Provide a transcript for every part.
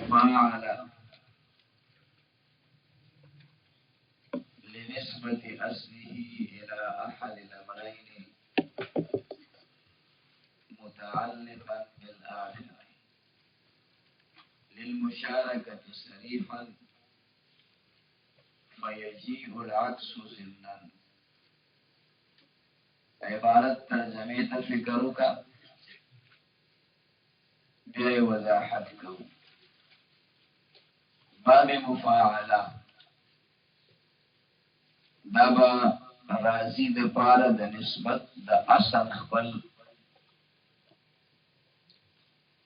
فاعل لنسبة أصله إلى أحد الأمرين متعلقا بالآخر للمشاركة صريحا فيجيء العكس ضمنا. عبارت ترجمه فکرو کا بے وضاحت کو. باب مفاعله دابا راضی د پاره د نسبت د اصل خپل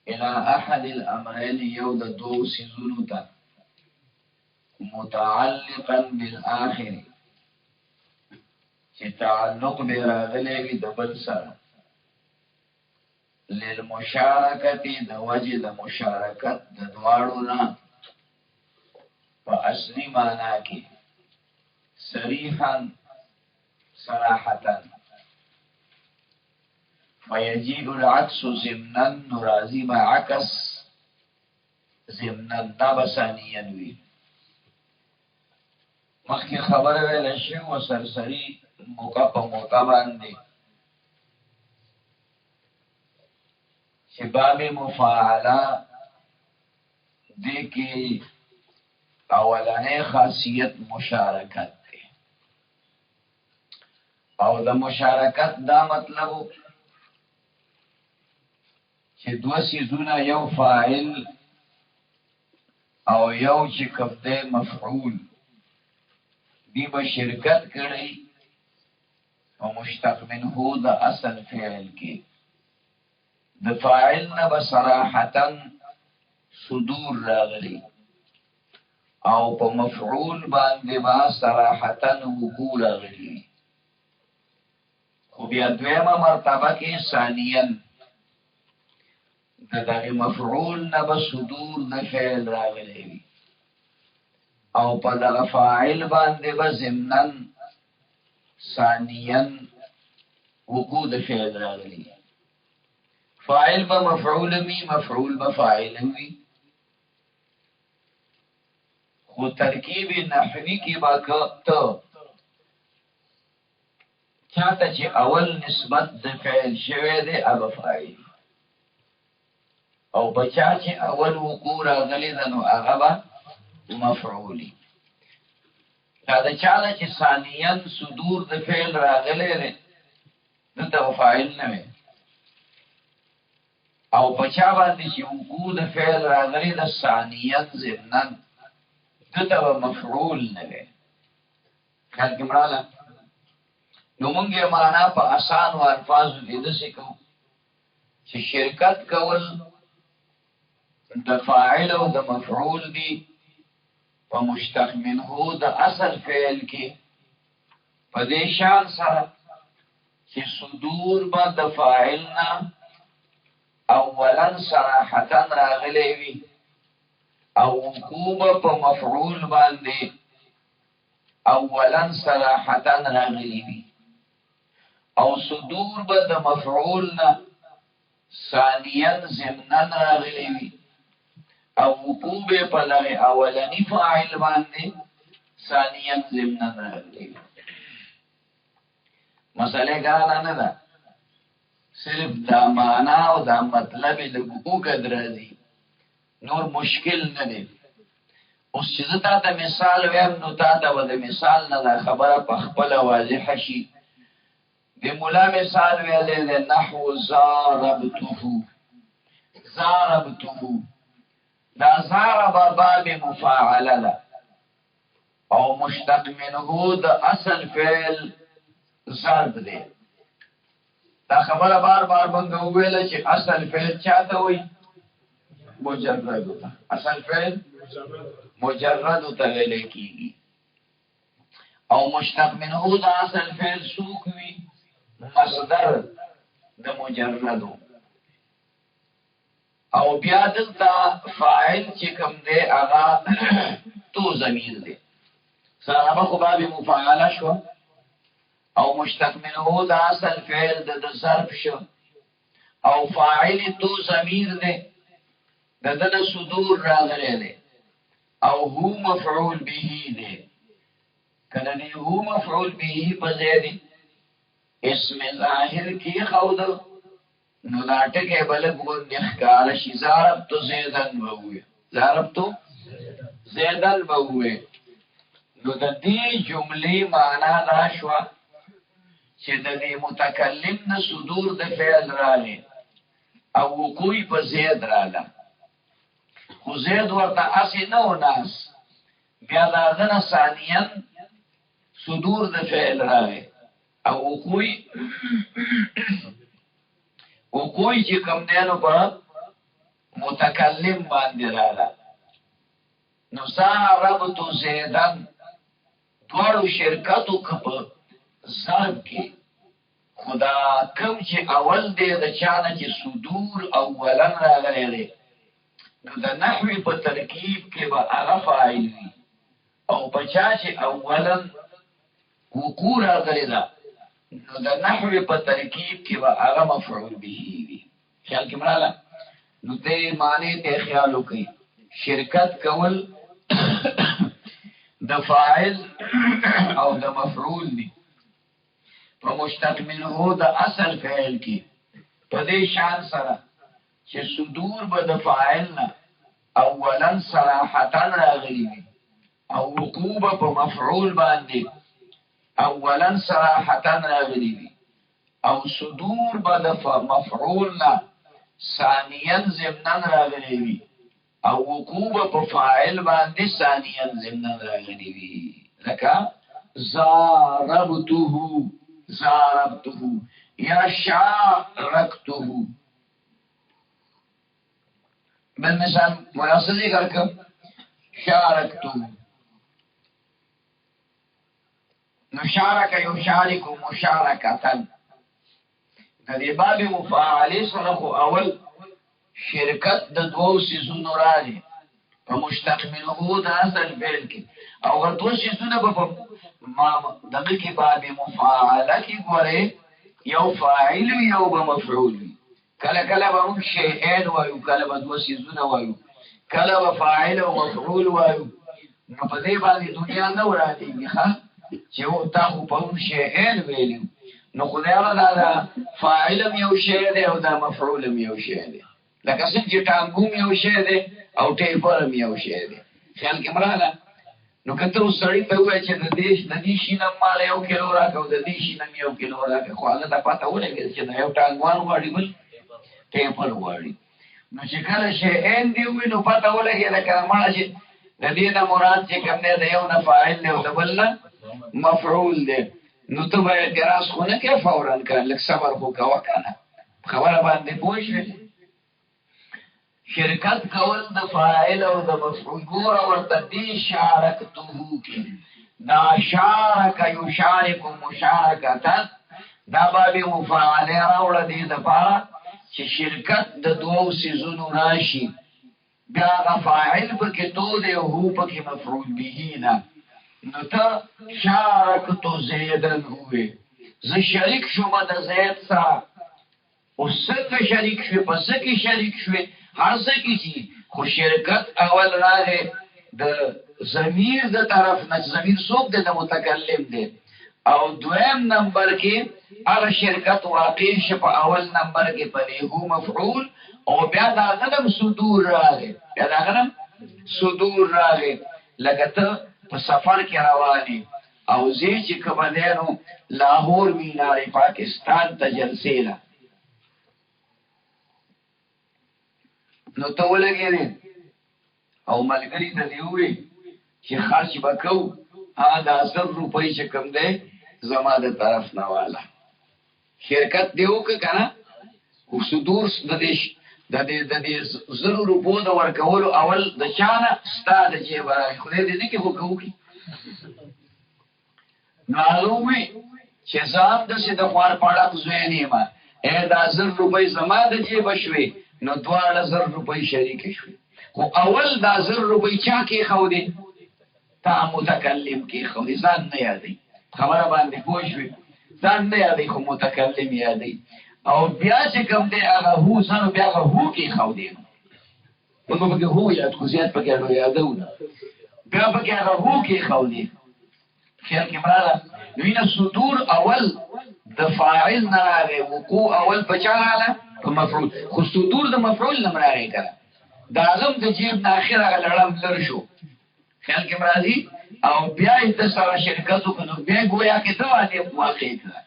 الى احد الامرين یو د دو سيزونو ته متعلقا بالاخر چې تعلق به راغلی د بل سره للمشارکت د وجه د مشارکت د دواړو نه په اصلي معنا کې صریحا صراحتا فيجيء العكس ضمنا نرازي ما عكس ضمنا نبسانيا وي. مخکې خبره ویل شي و سرسری موقع په موقع باندې چې باب مفاعله دې کې اولنې خاصیت مشارکت دی او د مشارکت دا مطلب چې دوه سيزونه یو فاعل او یو چې کوم دی مفعول دی به شرکت کړي او مشتق منه د اصل فعل کې د فاعل نه بصراحتا صدور راغلي او په مفعول باندې با صراحتا وقوع راغلي. خو بیا دویمه مرتبه کې ثانیا دغه مفعول نه به صدور د فعل راغلي او په دغه فاعل باندې به ضمنا ثانیا وقوع د فعل راغلي. فاعل به مفعول وي مفعول به فاعل وي. خو ترکیب نحوی کې باکته چاته چې اول نسبت د فعل شوی دی هغه فاعل او بچا چې اول وقوع راغلی ده نو هغه به مفعولی. دا چاله چې ثانیا صدور د فعل راغلی دی دته فاعل نه وي او بچا باندې چې وقوع د فعل راغلی ده ثانیا ضمنا دته مفعول نه وي. خیال کې مراله نو مونږه معنا په آسان او الفاظو کې د سکو چې شرکت کول د فاعل او د مفعول دي په مشتق منه د اصل فعل کې په دې شان سره چې صدور به د فاعل نه اولا صراحتا راغلی وي او وقوع په مفعول باندې اولا صراحتا راغلی وي او صدور به د مفعول نه ثانیا ضمنا راغلی وي او وقوع به په لغه اولنی فاعل باندې ثانیا ضمنا راغلی وي. مسئله ګرانه نه ده، صرف دا معنا او دا مطلب لګو قدرازي نور مشکل نه دی. اوس چې تا ته مثال ویم نو تا ته د مثال نه دا خبره په خپل واضح شي. د مولا مثال ویلې د نحو ضربته دا ضرب باب مفاعله ده او مشتق منه د اصل فعل ضرب دی. دا خبره بار بار باندې ویل چې اصل فعل چاته وي مجرد ته. اصل فعل مجرد ته ویل کیږي او مشتق منه د اصل فعل سوق وي مصدر د مجرد او بیا دلته فاعل چې کوم دی هغه تو ضمیر دی. سره خو باب مفاعله شو او مشتق منه د اصل فعل د ظرف شو او فاعل تو ضمیر دی ددن صدور راغلی دی او هو مفعول به دی کله دی هو مفعول به په ځای اسم ظاهر کی خود نو دا ټکي بل غوندې ښکار شي ضربت زیدن ووي ضربت زیدن ووي نو د دې جملې معنا دا شو چې د دې متکلم نه صدور د فعل راغی او وقوع په زید راغله خو زید ورته اسی نه و ناس بیا دا غنه ثانیا صدور د فعل راغی او وقوع چې کوم دینو په متکلم باندې راغله نو ضربت زیدن دوړو شرکتو کپ ضرب کې خدا کم چې اول دی د چانه چې صدور اولن راغلی دی نو د نحوی په ترکیب کې به هغه فاعل وي او په چا چې اولن وقوع راغلی ده نو د نحوی په ترکیب کې به هغه مفعول به وي خیال کې مراله نو دې معنی ته خیال وکړئ شرکت کول د فاعل او د مفعول دي په مشتق منه د اصل فعل کې په دې شان سره چې صدور به د فاعل نه اولا صراحتا راغلي وي او وقوع په مفعول باندې اولا صراحتا راغلي وي او صدور به د مفعول نه ثانیا ضمنا راغلي وي او وقوع په فاعل باندې ثانیا ضمنا راغلي وي لکه ضربته یا شارکته بالمثال مناسب ذکر کم شارکته نشارک یشارک مشارکتا دې باب مفاعله سره خو اول شرکت د دوو سيزونو راځي په مشتق منه د اصل فعل کې او ورته سيزونه په ما دغه کې باب مفاعله کې ګوره یو فاعل یو مفعول کله کله به موږ شیئین وایو کله به دوه سيزونه وایو کله به فاعل او مفعول وایو نو په دې باندې دنیا نه وراتېږي ښه چې او تاسو په شیئین ویلو نو خدای الله دا فاعل یو شی دی او دا مفعول یو شی دی لکه څنګه چې ټانګوم یو شی دی او ټیپر یو شی دی خیال کې مراله نو کته سړی ته وایي چې د دې شینم مال یو کیلو راکاو د دې شینم یو کیلو راکاو خو هغه ته پته ولګي چې دا یو ټانګوان غواړي بل ټیپر غواړي نو چې کله شی ان دی نو پته ولګي دا کلمه چې د دې نه مراد چې کوم دی د یو نه فاعل دی او د بل نه مفعول دی نو ته به اعتراض خو نه کې فورا کړه لکه صبر خو کوه کنه خبره باندې پوه شوې شرکت کول د فاعل او د مفعول ګور ورته دی شارکته کې دا شارک یشارک مشارکتا دا باب مفاعله راوړه دي د پاره چې شرکت د دوو سيزونو راشي بیا غ فاعل پکې تو دی او هو پکې مفعول به نه نو ته شارکتو زیدن ہوئے زه شریک شوم د زید سره او څنګه شریک شوې پس کې شریک شوې هر څه کې خو شرکت اول راغی د ضمیر د طرف نه ضمیر څوک دی د متکلم دی او دویم نمبر کې هغه شرکت واقع شي په اول نمبر کې په هو مفعول او بیا دا غنم صدور راغی بیا دا غنم صدور راغی لکه ته په سفر کې رواني او زی چې کبدانو لاهور مینار پاکستان ته جلسه لا نو ته ولګې او ملګری ته دی وی چې خرج وکاو دا 1000 روپۍ چې کم دی زما د طرف نه والا شرکت دیو که کنه او صدور د دې 1000 روپو د ورکولو اول د چانه ستاد چې برای خدای دې کې هو کوي معلومه چې ځان د څه د خوار پاړه کوزوینه ما دا 1000 روپۍ زما د جیب شوي نو 2000 روپۍ شریک شوي خو اول دا 1000 روپۍ چا کې خو دې تا متکلم کې خو ځان نه یادې خبره باندې پوه شوي ځان نه یادې خو متکلم یادې او بیا چې کوم دې هغه هو سره بیا هغه هو کې خو دې موږ پکې هو یاد خو زیات پکې نو یادو بیا پکې هغه هو کې خولي خیر کې مراله وینه صدور اول د فاعل نه راغی وقوع اول بچاله په مفعول خو صدور د مفعول نه راغی کړه دا غم د جیب نه اخر هغه لړم لر شو خیال کې مرادي او بیا د سره شرکت وکړو بیا گویا کې دواله واقع کړه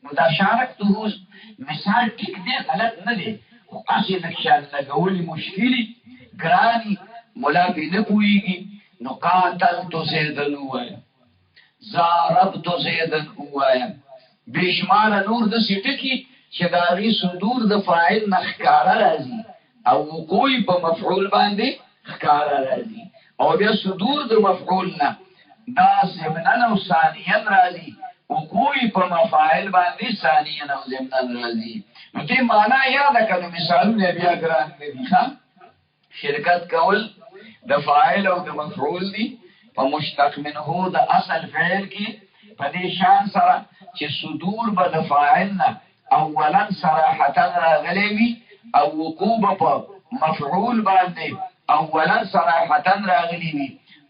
نو دا شارکته مثال ټیک دی غلط نه دی خو اصلي نقشان لګولې مشکلي ګراني مولا به نه پويږي نو قاتل تو زیدن وایا ضربت زیدن وایا بشمال نور د سټکی چې داغي صدور د فاعل نخکارا راځي او وقوع په مفعول باندې خکارا راځي او بیا صدور د مفعول نه دا ضمنن او ثانیا راځي وقوع په مفاعل باندې ثانیا او ضمنن راځي نو دې معنا یاد کړو مثالونه بیا ګران دي ښا شرکت کول د فاعل او د مفعول دي په مشتق منه د اصل فعل کې په دې شان سره چې صدور به د فاعل نه اولا صراحتا راغلی وي او وقوع په مفعول باندې اولا صراحتا راغلی وي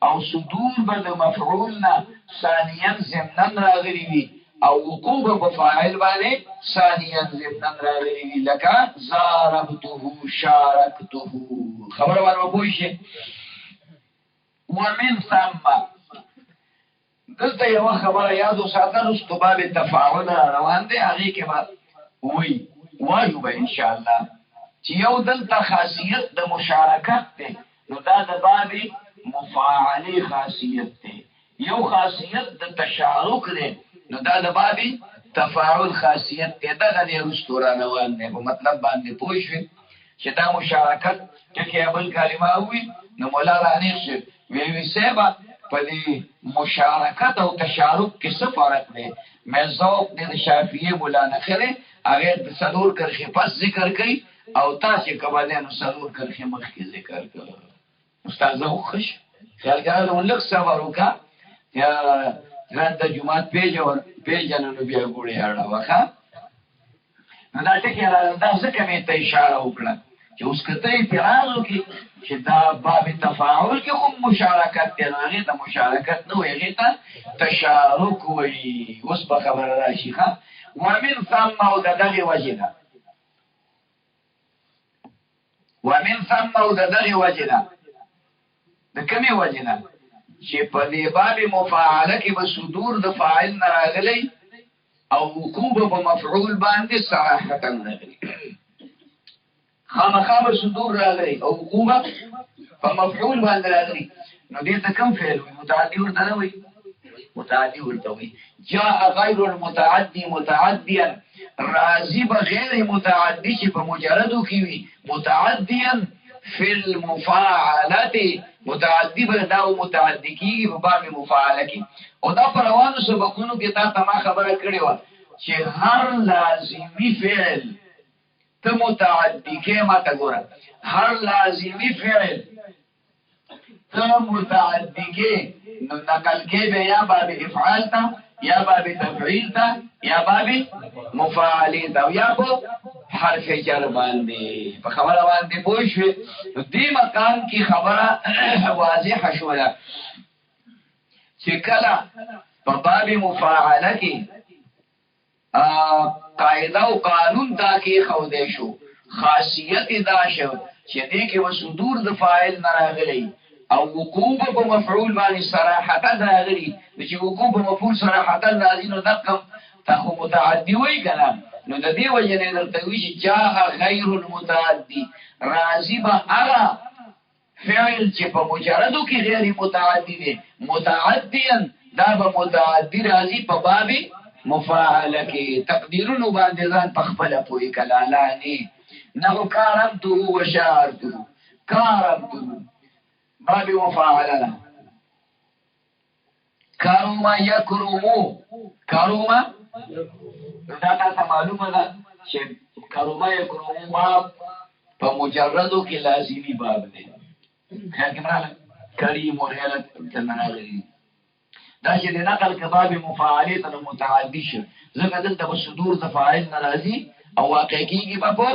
او صدور به د مفعول نه ثانیا ضمنن راغلی وي او وقوع په فاعل باندې ثانیا ضمنن راغلی وي لکه ضربته شارکته خبره ورو پوه شئ ومن ثم دلته یو خبره یادو ساتل استباب تفاعل روان دي هغه کې بعد وایو به ان شاء الله چې یو دلته خاصیت د مشارکت ته نو دا د باب مفاعلی خاصیت ته یو خاصیت د تشارک ده نو دا د باب تفاعل خاصیت ته دا د رستوران روان دي په مطلب باندې پوه شئ چې دا مشارکت کې ابل کلمه وي نو مولا رانیخ شي وی سبا په دې مشارکت او تشارک کې څه فرق دی مذوق د شافعی مولا نخره هغه د صدور کرخه پس ذکر کوي او تاسو کبالانو صدور کرخه مخ کې ذکر کوي استاد زه خوش خیال کړه ولک صبر وکا یا ځان د جمعه پیجنو بیا ګوړې اړه وکا نو دا ټکی دا څه کوي ته اشاره وکړه چې اوس کته اعتراض وکي چې دا باب تفاعل کې هم مشارکت دی هغه ته مشارکت نه وي هغه ته تشارک وي اوس په خبره راشي ښا ومن ثم او دغه وجهه ومن ثم او دغه وجهه د کومه وجهه چې په دې باب مفاعله کې به صدور د فاعل نه راغلي او وقوع په مفعول باندې صراحتا راغلي خامخا صدور راغلي او وقوع په مفعول باندې راغلي نو دې ته کوم فعل وي متعدی ورته نه وي متعدی ورته وي جاء غیر المتعدی متعديا راضی بغیر متعدی چې په مجردو کې وي متعديا فی المفاعله متعدی به دا متعدی کیږي په باب مفاعله کې او دا پر روانو سبقونو کې تا ما خبره کړې و چې هر لازمی فعل ته متعدی کې ما ته ګوره هر لازمی فعل ته متعدی کې نو نقل کې به یا باب افعال تا یا باب تفعیل تا یا باب مفاعل تا یا په حرف جر باندې په خبره باندې پوه شو دې مکان کې خبره واضح شوه چې کله په باب مفاعله کې قاعده او قانون دا کې خو دې شو خاصیت دا شو چې دې کې وصدور د فاعل نه راغلي او وقوع په مفعول باندې صراحتا راغلي چې وقوع په مفعول صراحتا راځي نو دقم تاخو متعدی وای کنه نو د دې وجه نه درته وی چې جاء غیر المتعدی راضی به هغه فعل چې په مجردو کې غیر متعدی دی متعدیا دا به متعدی راځي په باب مفاعله کې تقدیرونو باندې ځان په خپل پوری کلالانی نو کارمته وشارته کارمته باب مفاعله کاروما یکرمو کاروما دا تاسو معلومه ده چې کاروما یکرمو باب په مجردو کې لازمی باب دی خیر کې مراله کریم او حالت تناغلی دا چې د نقل کباب مفاعله ته متعدی شي زګه دلته صدور د فاعل ناراضي او واقع کیږي په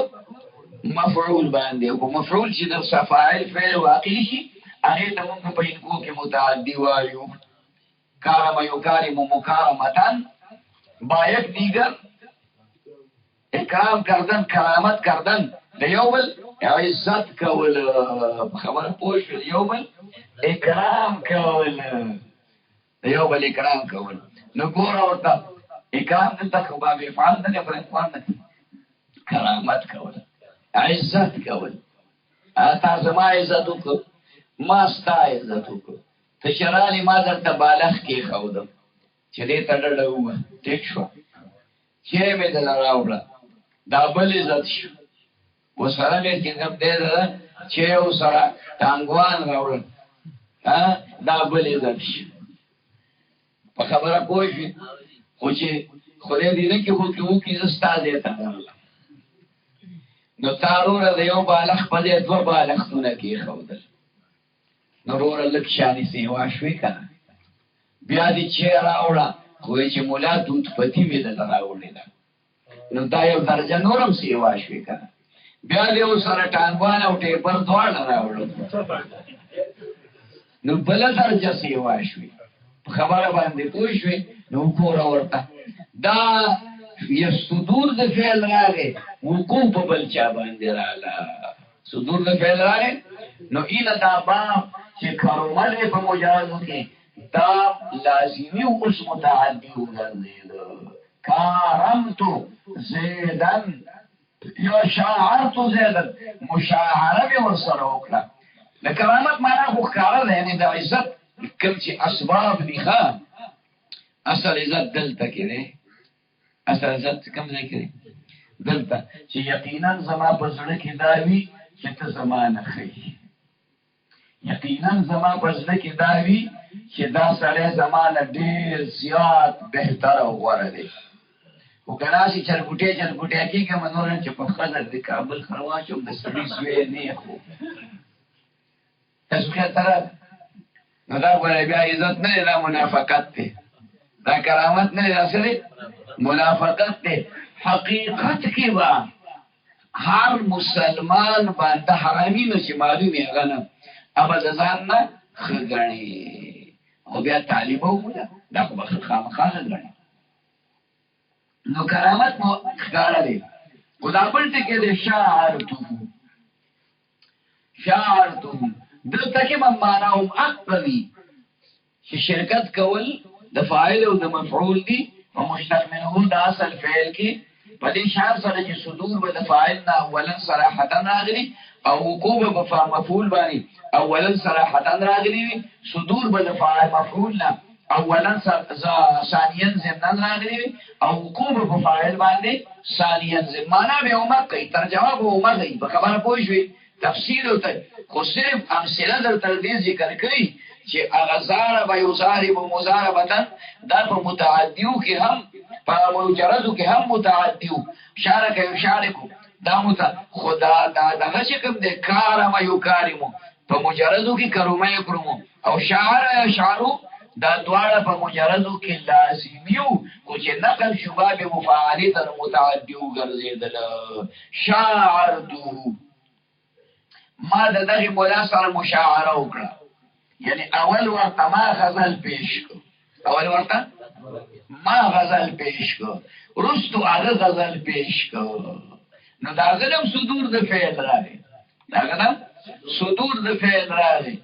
مفعول باندې او مفعول چې د فاعل فعل واقع شي هغه ته موږ په انکو کې متعدی وایو کارم یکارم مکارمتن با یک دیگر اکرام کردن کرامت کردن د یو بل عزت کول خبره پوه شو د یو بل اکرام کول د یو بل اکرام کول نو ګوره ورته اکرام دلته خو باب افعال نه پر افعال نه کرامت کول عزت کول تا زما عزت وکړه ما ستا عزت وکړه ته شرالی ما درته بالغ کې ښودم چې دې ته ډډه ووه ټیک شوه چیرې مې دله راوړه دا بل عزت شو ورسره مې کېدم دی دله چې یو سره ټانګوان راوړل دا بل عزت شو په خبره پوه شوې خو چې خدای دې نه کړي خو کې وکړي زه ستا ځای ته درله نو تا وروره د یو بالغ په ځای دوه بالغتونه کېښودل نو وروره لږ شانې سیوا شوې که نه بیا دې چې راوړه خو چې ملا دودپتي مې دله راوړې ده نو دا یو درجه نورم سیوا شوې که نه بیا دې ورسره ټانګوان او ټیپر دواړه راوړل نو بله درجه سیوا شوې په خبره باندې پوه شوې نو وګوره ورته دا صدور د فعل راغی وقوع په بل چا باندې راغله صدور د فعل راغی نو ایله دا باب چې کرومه دی په مجازو کې دا لازمي اوس متعدي وګرځېده کارمتو زیدن یا شاعرتو زیدن مشاعره مې ورسره وکړه د کرامت معنا خو ښکاره ده یعنې د عزت کوم چې اسباب دي ښه اصل عزت دلته کې دی اصل عزت کوم ځای کې دی دلته چې یقینا زما په زړه کې دا وي چې ته زما نه ښیي یقینا زما په زړه کې دا وي چې دا سړی زما نه ډېر زیات بهتر او غوره دی خو که داسې چرګوټی کېږم نور چې په ښځه د کابل ښار واچوم د سړي زوی نه خو تاسو خیال ته راغله نو دا ګوره بیا عزت نه دی دا منافقت دی دا کرامت نه دی دا څه دی منافقت دی حقیقت کې به هر مسلمان باندې حرامي نو چې معلوم یې هغه نه ابا د ځان نه ښه ګڼي او بیا طالب وکړه دا خو به خامخا ښه ګڼي نو کرامت مو ښکاره دی خو دا بل ټکی دی شاعرتم دلته کې به معنا هم عقل وي چې شرکت کول د فاعل او د مفعول دي او مشتق منه د اصل فعل کې په دې شان سره چې صدور به د فاعل نه اولا صراحتا راغلي او وقوع به په مفعول باندې اولا صراحتا راغلي وي صدور به د فاعل مفعول نه اولا ثانیا ضمنا راغلي وي او وقوع به په فاعل باندې ثانیا معنا به عمر کوي ترجمه به عمر کوي په خبره پوه شوي تفسیر وته خو صرف امثله درته دې ذکر کوي چې اغزار به یضارب مضاربه دا په متعدیو کې هم په مجردو کې هم متعدیو شارک یشارکو دا خدا دا دغه چې کوم د کارم یکارمو په مجردو کې کرومه یکرمو او شعر یشعرو دا دواړه په مجردو کې لازمیو خو چې نقل شوبه به مفاعله تر متعدیو ګرځیدل شاعرتو ما دغه مولا سره مشاعره وکړه یعنی اول ورته ما غزل پیش کو رستو هغه غزل پیش کو نو دا غلم صدور د فعل راغی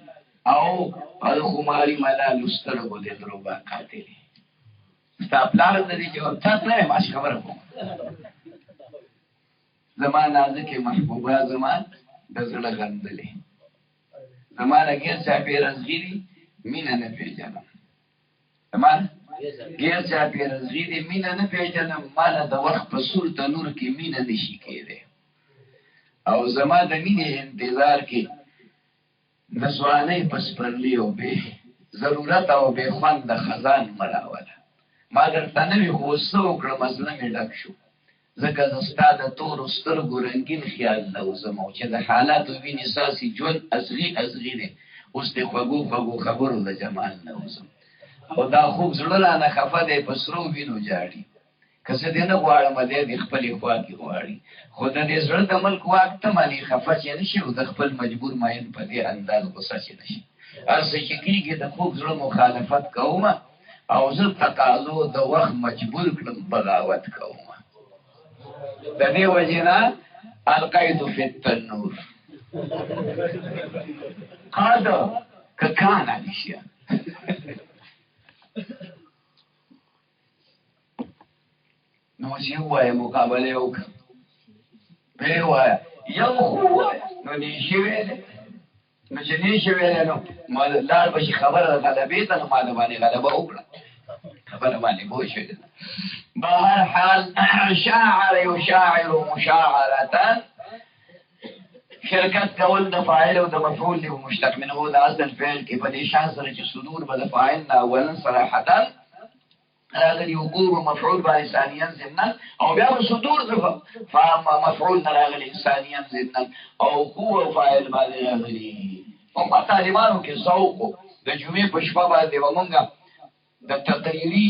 او خماری ملال استرګو د دروبا قاتلی ستا پلار د دې جواب تاسو نه ماش خبره کوم زمانه ځکه محبوبه زمان د زړه غندلې زمانه کې چې پیرزغیری مینا نه پیژنم زمانه غیر چې پیرزغیری مینا نه پیژنم مال د وخت په سور تنور کې مینا نشي کېده او زمانه د مینې انتظار کې د سوانه پس پرلی او به ضرورت او به خوند د خزان مراوله ما درته نوې خو څه وکړم مظلم یې ډک شو ځکه زه ستا د تورو سترګو رنګین خیال نه وځم او چې د حالاتو وینې ساسي ژوند ازغي دی اوس د خوږو خبرو د جمال نه وځم او دا خوب زړه رانه خفه دی په سرو وینو جاړي که څه دې نه غواړم دی د خپلې خوا کې غواړي خو د دې زړه د ملک واک ته مانې خفه چې نه شي او د خپل مجبور ماین په دې انداز غوسه چې نه شي هر څه چې کېږي د خوږ زړه مخالفت کومه او زه تقاضو د وخت مجبور کړم بغاوت کومه د دې وجې نه القید فی التنور قاد که کان علیشیا نو چې وایه مقابله یې وکړه بیا یې وایه یو خو وایه نو نیشي ویلې نو چې نیشي ویلې نو ما لاړ به شي خبره د غلبې ته نو ما د باندې غلبه وکړه خبره باندې پوه شوې بهر حال شاعر یشاعر مشاعرة شرکت کول د فاعل او د مفعول له مشتق منه د اصل فعل کې په دې شان سره چې صدور به د فاعل نه اولا صراحتا راغلی وقوع مفعول باندې ثانیا ضمنا او بیا صدور د مفعول نه راغلی ثانیا ضمنا او قوه فاعل باندې راغلی او په طالبانو کې ذوق د جمعې په شپه باندې ومنګه د تقریری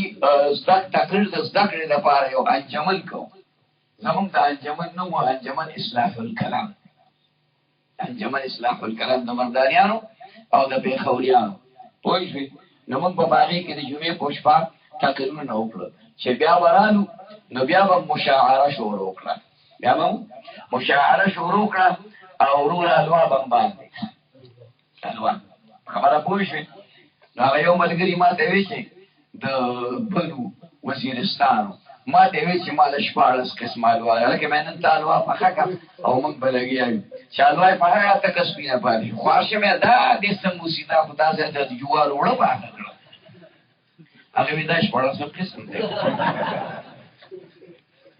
تقریر د زده کړې لپاره یو انجمن کوم زمونږ د انجمن نوم انجمن اصلاح الکلام انجمن اصلاح الکلام د مردانیانو او د پیښوریانو پوه شوې نو موږ په هغې کې د جمعې په شپه تقریرونه وکړل چې بیا ورالو نو بیا به مشاعره شروع کړه بیا به مشاعره شروع کړه او وروره الوا به باندې الوا خبره پوه شوې نو هغه یو ملګري ما ته وایي چې د بلو وزیرستانو ما ته وایي چې ما له 14 قسمه الوا هلکه مې نن ته الوا پخه کړه او موږ به لګیا یو چې الوا یې پخه ته که سپینه پاتې خواشه مې دا د سموسي دا خو داسې د جوار وړه پاکه کړه هغه وی دا 14 قسم دی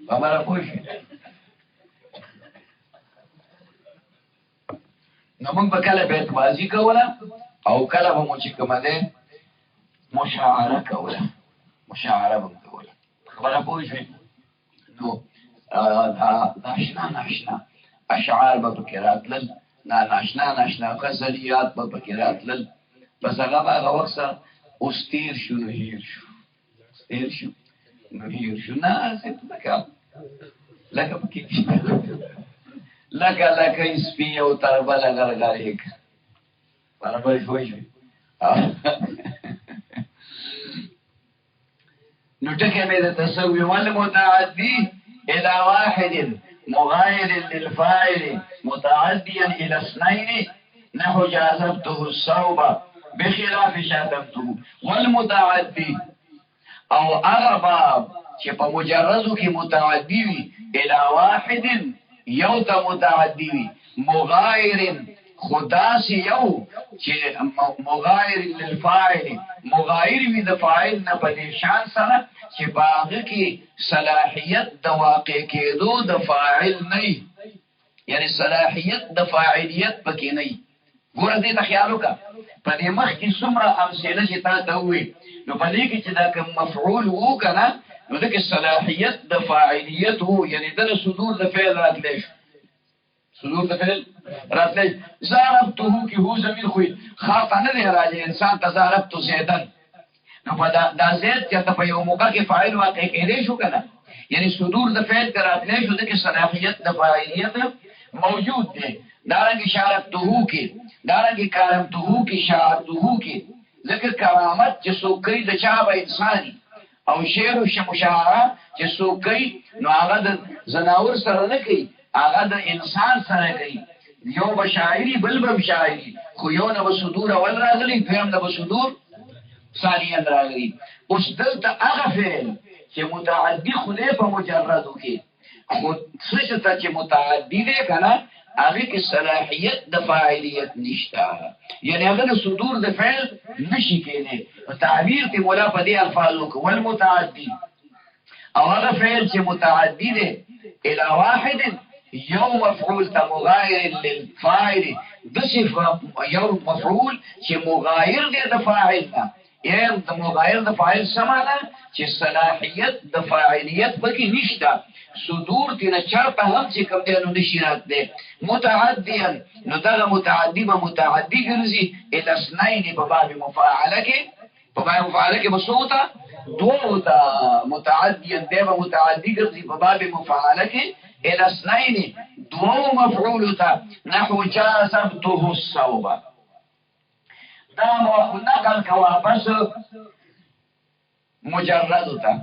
خبره پوه شوې نو موږ به کله بیت بازي کوله او کله به مو چې کومه دی مشاعره کوله مشاعره به کوله خبره پوه شوې نو ناشنا ناشنا اشعار به پکې راتلل ناشنا غزلیات به پکې راتلل بس هغه به هغه وخت سره اوس تیر شو نو هیر شو تیر شو نو هیر شو ناسې لکه پکې لکه سپي او تربله غرغرېږ برابر شوی شوی نو ټکي مې د تسوي والمتعدي الى واحد مغاير للفاعل متعديا الى اثنين نحو جاذبته الصوب بخلاف شاتمته والمتعدي او ارباب چې په مجرد کې متعدي وي الى واحد یو ته متعدي وي مغاير خداسي یو چې مغایر للفاعل مغایر وي د فاعل نه په دې شان سره چې باغ کې صلاحیت د واقع کېدو د فاعل نه یعنی صلاحیت د فاعلیت پکې نه ګوره دې ته خیال وکړه په دې مخ کې څومره امثله چې تا ته ووي نو په دې کې چې دا کوم مفعول وو که نه نو دغه صلاحیت د فاعلیت وو یعنی د صدور د فعل راتلی شو صدور د فعل راتلی ضربته کې هو ضمیر خو خاطه نه دی راځي انسان ته ضربته زیدن نو په دا زید چې ته په یو موقع کې فاعل واقع کېدی شو که نه یعنی صدور د فعل کې راتلی شو دغه صلاحیت د فاعلیت موجود دی دارنګه شاربته کې دارنګه کرمته کې شاربته کې ذکر کرامت چې څوک کوي د چا به انساني او شعر او مشاعره چې څوک کوي نو هغه د زناور سره نه کوي هغه د انسان سره کوي یو به شاعري بل به شاعري خو یو نه به صدور اول راغلی دویم نه به صدور ثانیا راغلی اوس دلته هغه فعل چې متعدي خو دی په مجردو کې خو څه چې متعدي دی که نه هغه کې صلاحیت د فاعلیت نشته یعنی هغه د صدور د فعل نشي کېدی تعبیر کې مولا په دې الفاظو کې والمتعدي او هغه فعل چې متعدي دی الى واحد یو مفعول ته مغایر للفاعل داسې یو مفعول چې مغایر دی د فاعل نه یعنی د مغایر د فاعل څه معنی چې صلاحیت د فاعلیت پکې نشته صدور تینا چرپا هم چې کم دی نو نشی رات دی متعدیا نو دغه متعدی با متعدی گرزی الاسنین په باب مفاعله کې بسوطه دو تا متعدی دیو متعدی ګرځي په باب مفعله کې الى اثنين دو مفعول تا نحو جازبته الصوب دا نقل کوا بس مجرد تا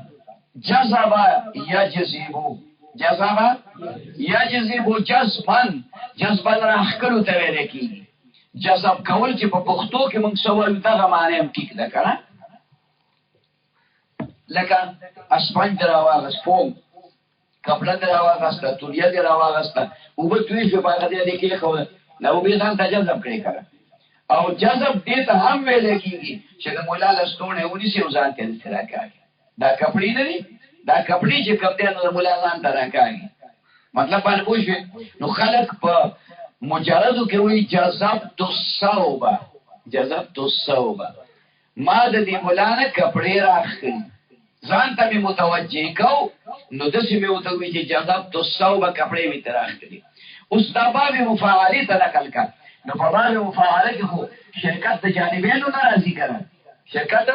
جذب یجذب جذبا جذبا راخلو ته ویل کیږي جذب کول چې په پښتو کې موږ سوال دغه معنی هم ټیک ده کنه لکه اسپنج دراواغس فوم کپڑا دراواغس ته تولیه دراواغس ته او به توی په باغ دې کې خو نو به ځان ته جذب کړی کړه او جذب دې ته هم ویل کیږي چې د مولا لستونه ونیسي او ځان ته راکاږي دا کپڑی نه دي دا کپڑی چې کوم دې نو مولا ځان ته راکاږي مطلب باندې پوښښ نو خلق په مجردو کې وی جذبت الصوبه ما د دې مولا نه کپڑے راخلي ځان ته متوجه کو نو د سیمه وته وی چې جذبت الصوبه کپڑے می تراخلي اوس دا باب مفاعله ته نقل کا نو په باب مفاعله کې خو شرکت د جانبینو ناراضي کړه شرکت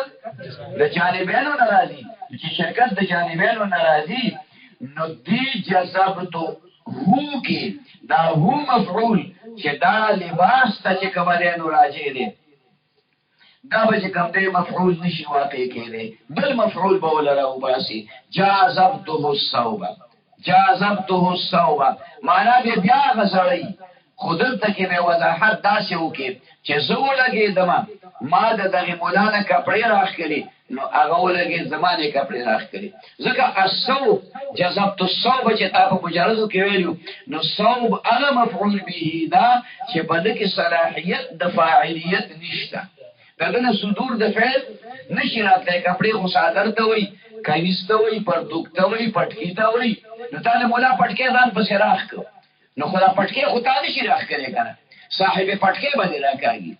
د جانبینو ناراضي چې شرکت د جانبینو ناراضي نو دی جذبت هو کې دا هو مفعول چې دا لباس ته چې کومه نو راځي دي دا به کوم دی مفعول نشي واقع کېږي بل مفعول به ولا راو باسي جذبته الصوبه معنا به بیا غسړی خودل ته کې به وضاحت داسې وکي چې زه ولګېدم ما د دغه مولانا کپڑے راخلي نو هغه ولګې زمانه کپڑے راخلي ځکه الصوب جذبت الصوب چې تاسو مجردو کې ویلو نو صوب هغه مفعول به دا چې په دغه صلاحیت د فاعلیت نشته دغه صدور د فعل نشي راتلای کپڑے خو صادر ته وي کایست وي پرتوک ته وي پټکی ته وي نو تعالی مولا پټکی ځان پسې راخ کو نو خدا پټکی خو تا نشي راخ کړي کنه صاحب پټکی باندې راکاږي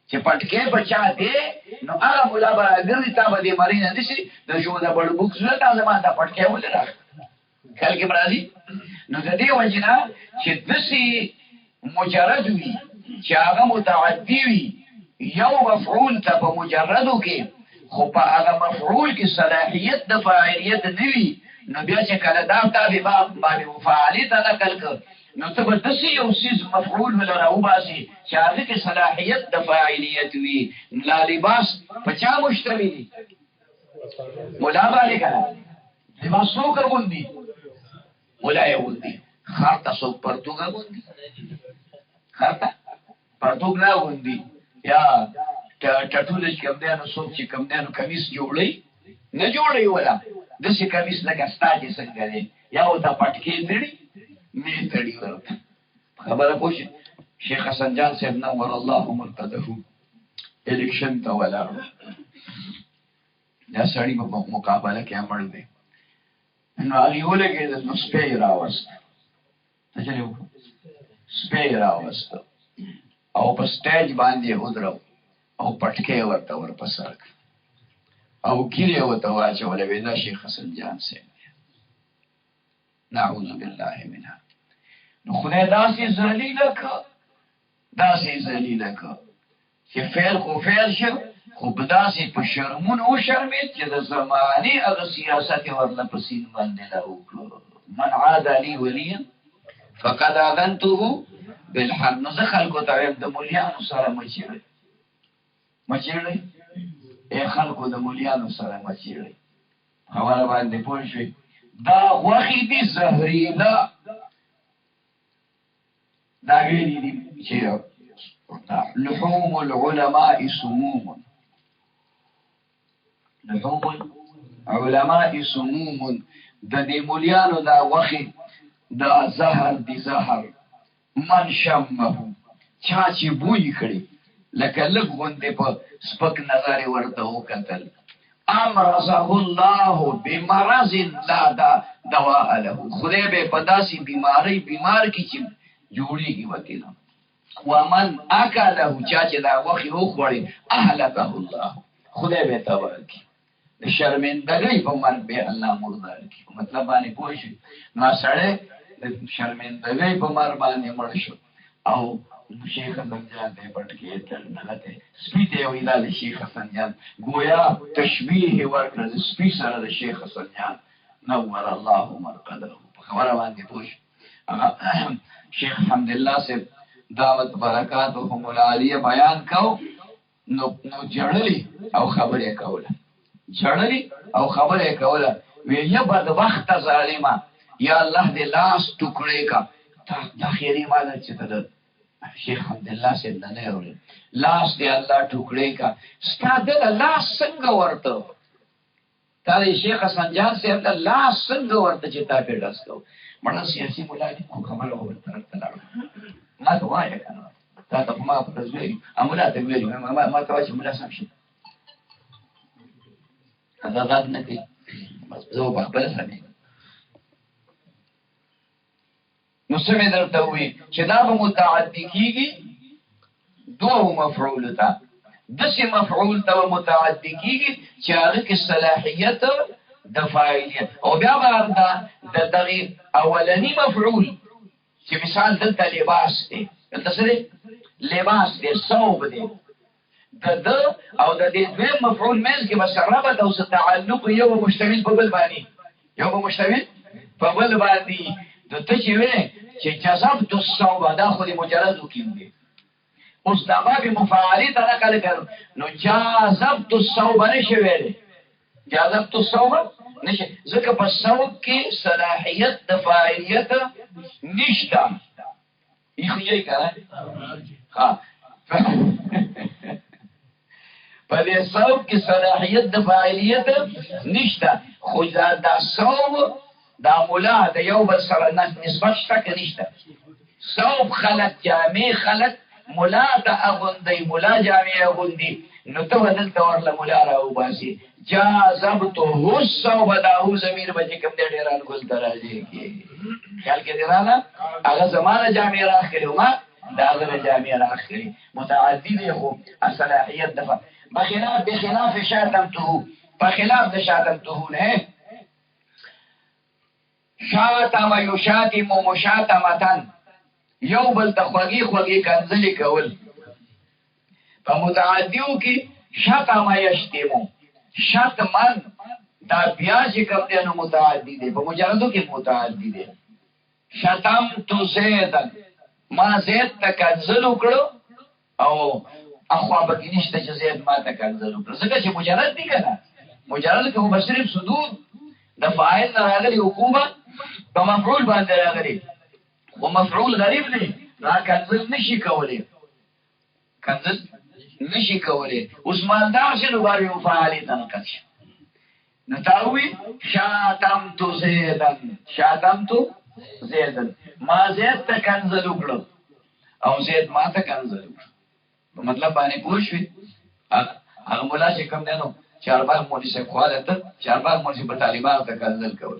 چې پټکی بچا دې نو هغه مولا باندې تا باندې مری نه دي د شو دا بڑ بوکس نه تا زما دا پټکی ول راخ کله کې مرادي نو د دې وجنا چې دسي مجرد وي چې هغه متعدی وي یو مفعول ته په مجردو کې خو په هغه مفعول کې صلاحیت د فاعلیت نوي نو بیا چې کله دا تابع باندې مفاعلیت نقل کړ نو ته به دسي یو سیز مفعول ولا راو باسي چې هغه کې صلاحیت د فاعلیت وي لا لباس په چا مشتمل دي مولا باندې کړه لباس څوک غوندي مولا یې غوندي خاطه څوک پرتوګه غوندي خاطه پرتوګ نه غوندي یا ټټول چې کوم دی نو څوک چې کوم دی نو کمیس جوړي نه جوړي ولا د شي کمیس لکه ستاجي څنګه دی یا او دا پټکی تړي نه تړي ورته خبره پوښ شیخ حسن جان صاحب نور الله مرتده الیکشن ته ولا دا سړی په مقابله کې امر دی نو هغه ولګي د سپیر راوست ته چلو سپیر راوست او په سټیج باندې ودرو او پټکې ورته ورپسرک او ګیره ورته واچولې ودا شیخ حسن جان سي نعوذ بالله منها نو خدای داسې ذلیل کا چې فعل خو فعل شو خو بداسې په شرمون او شرمید چې د زماني هغه سیاست ورله پسین باندې لا وکړو من عاد لي وليا فقد اذنته بالحرب نو زه خلکو ته د مولیانو سره مچیړی ای خلکو د مولیانو سره مچیړی خبره باندې پوه شوي دا غوښې دي زهریله دا ویلي دي چې لحوم العلماء سموم د دې مولیانو دا غوښې دا زهر دي زهر من شمه چا چې بوی کړي لکه لږ غوندې په سپک نظر ورته وکتل امرضه الله بمرض لا دواء له خدای به په داسې بیماری بیمار کې چې جوړیږي وکیل ومن اکله چا چې دا وخت وخوړي اهلكه الله خدای به تبار کی د شرمندګۍ په مرګ به الله مردار کی مطلب باندې پوه شي ما سره شرمندګۍ په مرګ باندې مړ شو او شیخ حسن جان ته پټ کې تل نه ته سپی ته ویلا د شیخ حسن جان گویا تشبیه ورکړه د سپی سره د شیخ حسن جان نور الله مرقده خبره باندې پوښ شیخ حمدالله سے دعوت برکاتهم العالیه بیان کو نو جړلی او خبره کوله جړلی او خبره کوله وی یا بدبخت ظالما یا الله دې لاس ټوکړې کا تا خیری مال چې ته شیخ حمدالله سے نه اوري لاس دې الله ټوکړې کا ستاده لاس څنګه ورته تا دې شیخ حسن جان سے لاس څنګه ورته چې تا په ډاسکو مړه سیاسي مولا دې خو خبره وکړه تر ما ته وایې کنه تا ته ما په ځوی امولا ته ویل ما ته وایي مولا سم شي ازادات نه کوي بس زه په خپل سره نو سمې درته وي چې دا به متعدي کېږي دوه مفعول ته داسې مفعول ته متعدي کېږي چې هغه کې صلاحیت د فاعلیت او بیا به د دغې اولني مفعول چې مثال دلته لباس دی دلته څه دی لباس دی ثوب دی د او د دې دویم مفعول منځ کې به ربط او تعلق یو به مشتمل په بل باندې د ته چې وې چې جذبت الصوب دا خو دې مجرد وکړي اوس دا باب مفاعلی ته نقل کړو نو جذبت الصوب نشي ویلې جذبت الصوب نشي ځکه په صوب کې صلاحیت د فاعلیت نشته یې کړه ها په دې صوب کې صلاحیت د فاعلیت نشته خو دا صوب دا مولا د یو بل سره نسبت شته که نشته صوب خلق جامع خلق مولا ته اغوندي مولا جامع اغوندي نو ته بدلته ورله مولا راوباسي جاذبته الصوب داو ضمیر به چې کوم دی ډېران ګل ته راځي خیال کې دی راله هغه زمانه جامع راخلي ما دا هغه جامع راخلي متعدي دی خو صلاحیت دفع بخلاف شاتمته بخلاف د شاتمته نه شاتم یشاتم مشاتمتن یو بل ته خوږی کنځلې کول په متعدیو کې شاتم یشتم شاتمن دا بیا چې کوم دی نو متعدی دی په مجردو کې متعدی دی شاتم تو زیدن ما زید ته کنځل وکړو او اخوا بګی نشته چې زید ما ته کنځل وکړو ځکه چې مجرد دی کنه مجرد کې هو صرف صدور د فاعل نه راغلي حکومت په مفعول باندې راغلي خو مفعول غریب دی را کنځل نشي کولی اوس مالدار شي نو باندې مفاعل ته نقل شي نو تاوی شاتمتو زیدن ما زید ته کنځل وکړو او زید ما ته کنځل وکړو مطلب باندې پوه شوي هغه مولا چې کوم دی نو چارباغ مولوي صاحب خواله ته چارباغ مولوي په طالبانو ته کنځل کول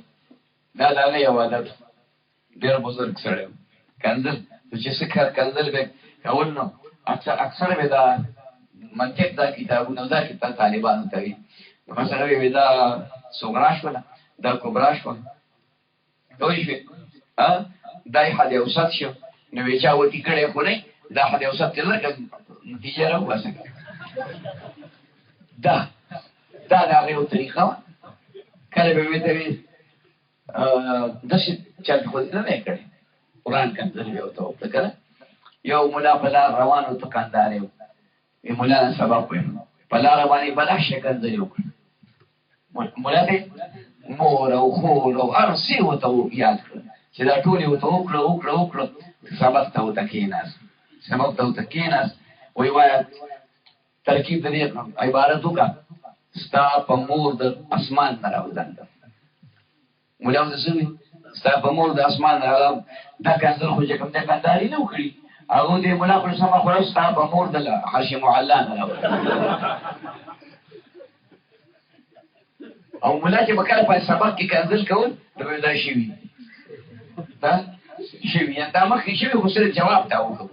دا د هغه یو عادت ډېر بزرګ سړی کنځل چې څه کار کنځل به کول نو اکثر به دا منطق دا کتابونه دا کتاب طالبانو ته وي مثلا وی دا صغرا شوله دا کبرا شوله دوی شوي دا حد اوسط شو نو وی چا وتی کړی خو نه دا حد اوسط ته لکه نتیجه راوباسه دا هغه یو طریقه کله به وي ته وي داسې چل خو نه کړی قرآن کنځل یې ورته وکړه که نه یو ملا په لار روان و دکاندار یې وی ملا نه سبق ویم په لاره باندې بلا شي کنځل یې وکړه ملا ته مور او خور او هر څه ورته یاد کړه چې دا ټول یې ورته وکړه سبق ته ورته کېناست وی وایه ترکیب د دې عبارت وکړه ستا په مور د اسمان نه راوځنده مولا ورته څه وي ستا په مور د اسمان نه دا کنځل خو چې کوم دکانداري نه وکړي هغه دې مولا پر سمه خوړه ستا په مور د عرش معلا نه راوځنده او مولا چې به کله په سبق کې کنځل کول نو دا شوي یعنې دا مخکې شوي خو صرف جواب ته وکړو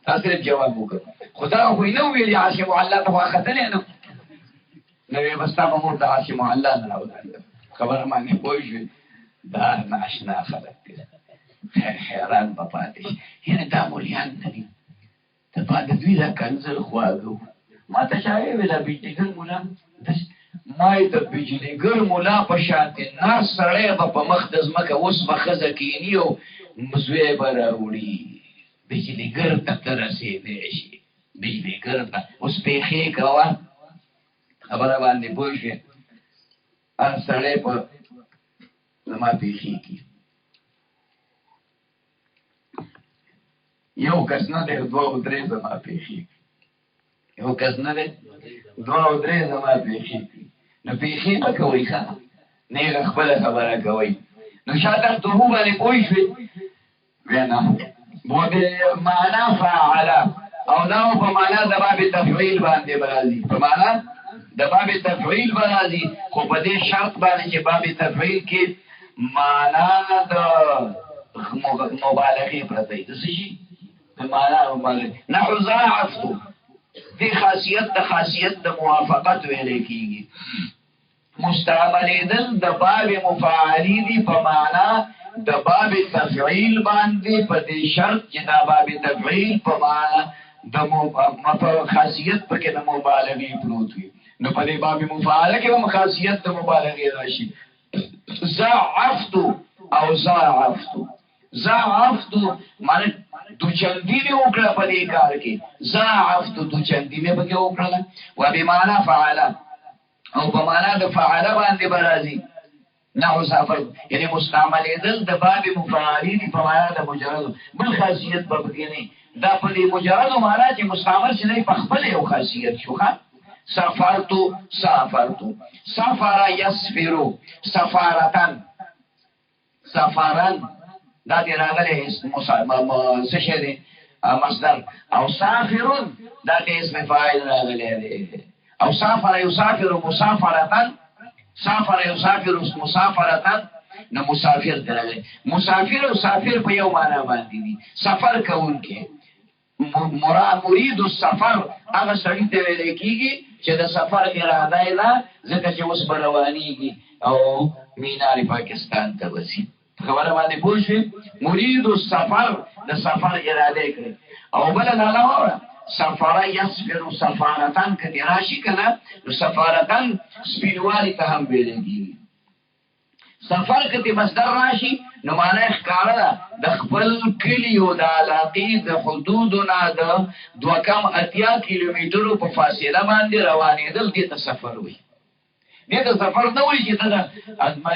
تا صرف جواب وکړو خو دا خو یې نه ویلي عرش معلا ته خو اختلی نه نو یې به ستا په مور د عرش معلا نه راوځنده خبره باندې پوه شوې دا ناشنا خلک دي حیران به پاتې شي یعنې دا مولیان نه دي د دوی دا کنځل خواږه ما ته چا ویل دا بجلیګر مولا ما یې د بجلیګر مولا په شانتې ناست سړی به په مخ د ځمکه اوس به ښځه کښېني او مزوی به راوړي بجلیګر ته ته رسېدی شي بجلیګر ته اوس پېښې کوه خبره باندې پوه شوې هر سړی په زما پېښې کې یو کس نه دی دوه او درې زما پېښې یو کس نه دی دوه او درې زما پېښې نو پېښې به کوئ ښه نیغه خپله خبره کوئ نو شاته تهو باندې پوه شوې وینا معنا فعله او دا په معنا د باب تفعیل باندې برازي په معنا د باب تفعیل برازي خو په دې شرط باندې چې باب تفعیل کې معنا د مبالغه پرته ده څه شي د معنا مبالغه نحو ضاعفت دې خاصیت د موافقت ویل کېږي مستعملېدل د باب مفاعلی دي په معنا د باب تفعیل باندې په دې شرط چې دا باب تفعیل په معنا د خاصیت پکې د مبالغه پروت وي نو په دې باب مفاعله کې هم خاصیت د مبالغه راشي ضاعفت او ضاعفت معنی دو چندی مې وکړه په دې کار کې ضاعفت دو چندی مې پکې وکړه و به معنا فعله او په معنا د فعله باندې برازي نحو سافر یعنی مستعملېدل د باب مفاعلی دی په معنا د مجرد بل خاصیت په پکې نه دا په دې مجرد معنا چې مستعمل شي په خپل یو خاصیت شوخه سافرت سافر يسفر سفارتن سفارن دا دې راغلي څه شي دی مصدر او سافرون دا دې اسم فاعل راغلی دی او سافر يسافر مسافرتن سافر يسافر مسافرتن نو مسافر درغلی مسافر او سافر په یو معنا باندې دي سفر کوونکی مرید السفر هغه سړی ته ویل کېږي چې د سفر اراده یې ده ځکه چې اوس به روانېږي او مینار پاکستان ته وځي خبره باندې پوه شوې مرید السفر د سفر اراده یې کړې او بله دا نه واوره سفر یسفر سفارتن که دې راشي که نه نو سفارتن سپینوالي ته هم ویل کېږي سفر که دې مصدر راشي نو معنی ښکاره ده د خپل کلیو د علاقې د حدودو نه د 2.8 کیلومترو په فاصله باندې روانېدل دې ته سفر وایي دې ته سفر نه وایي چې ته د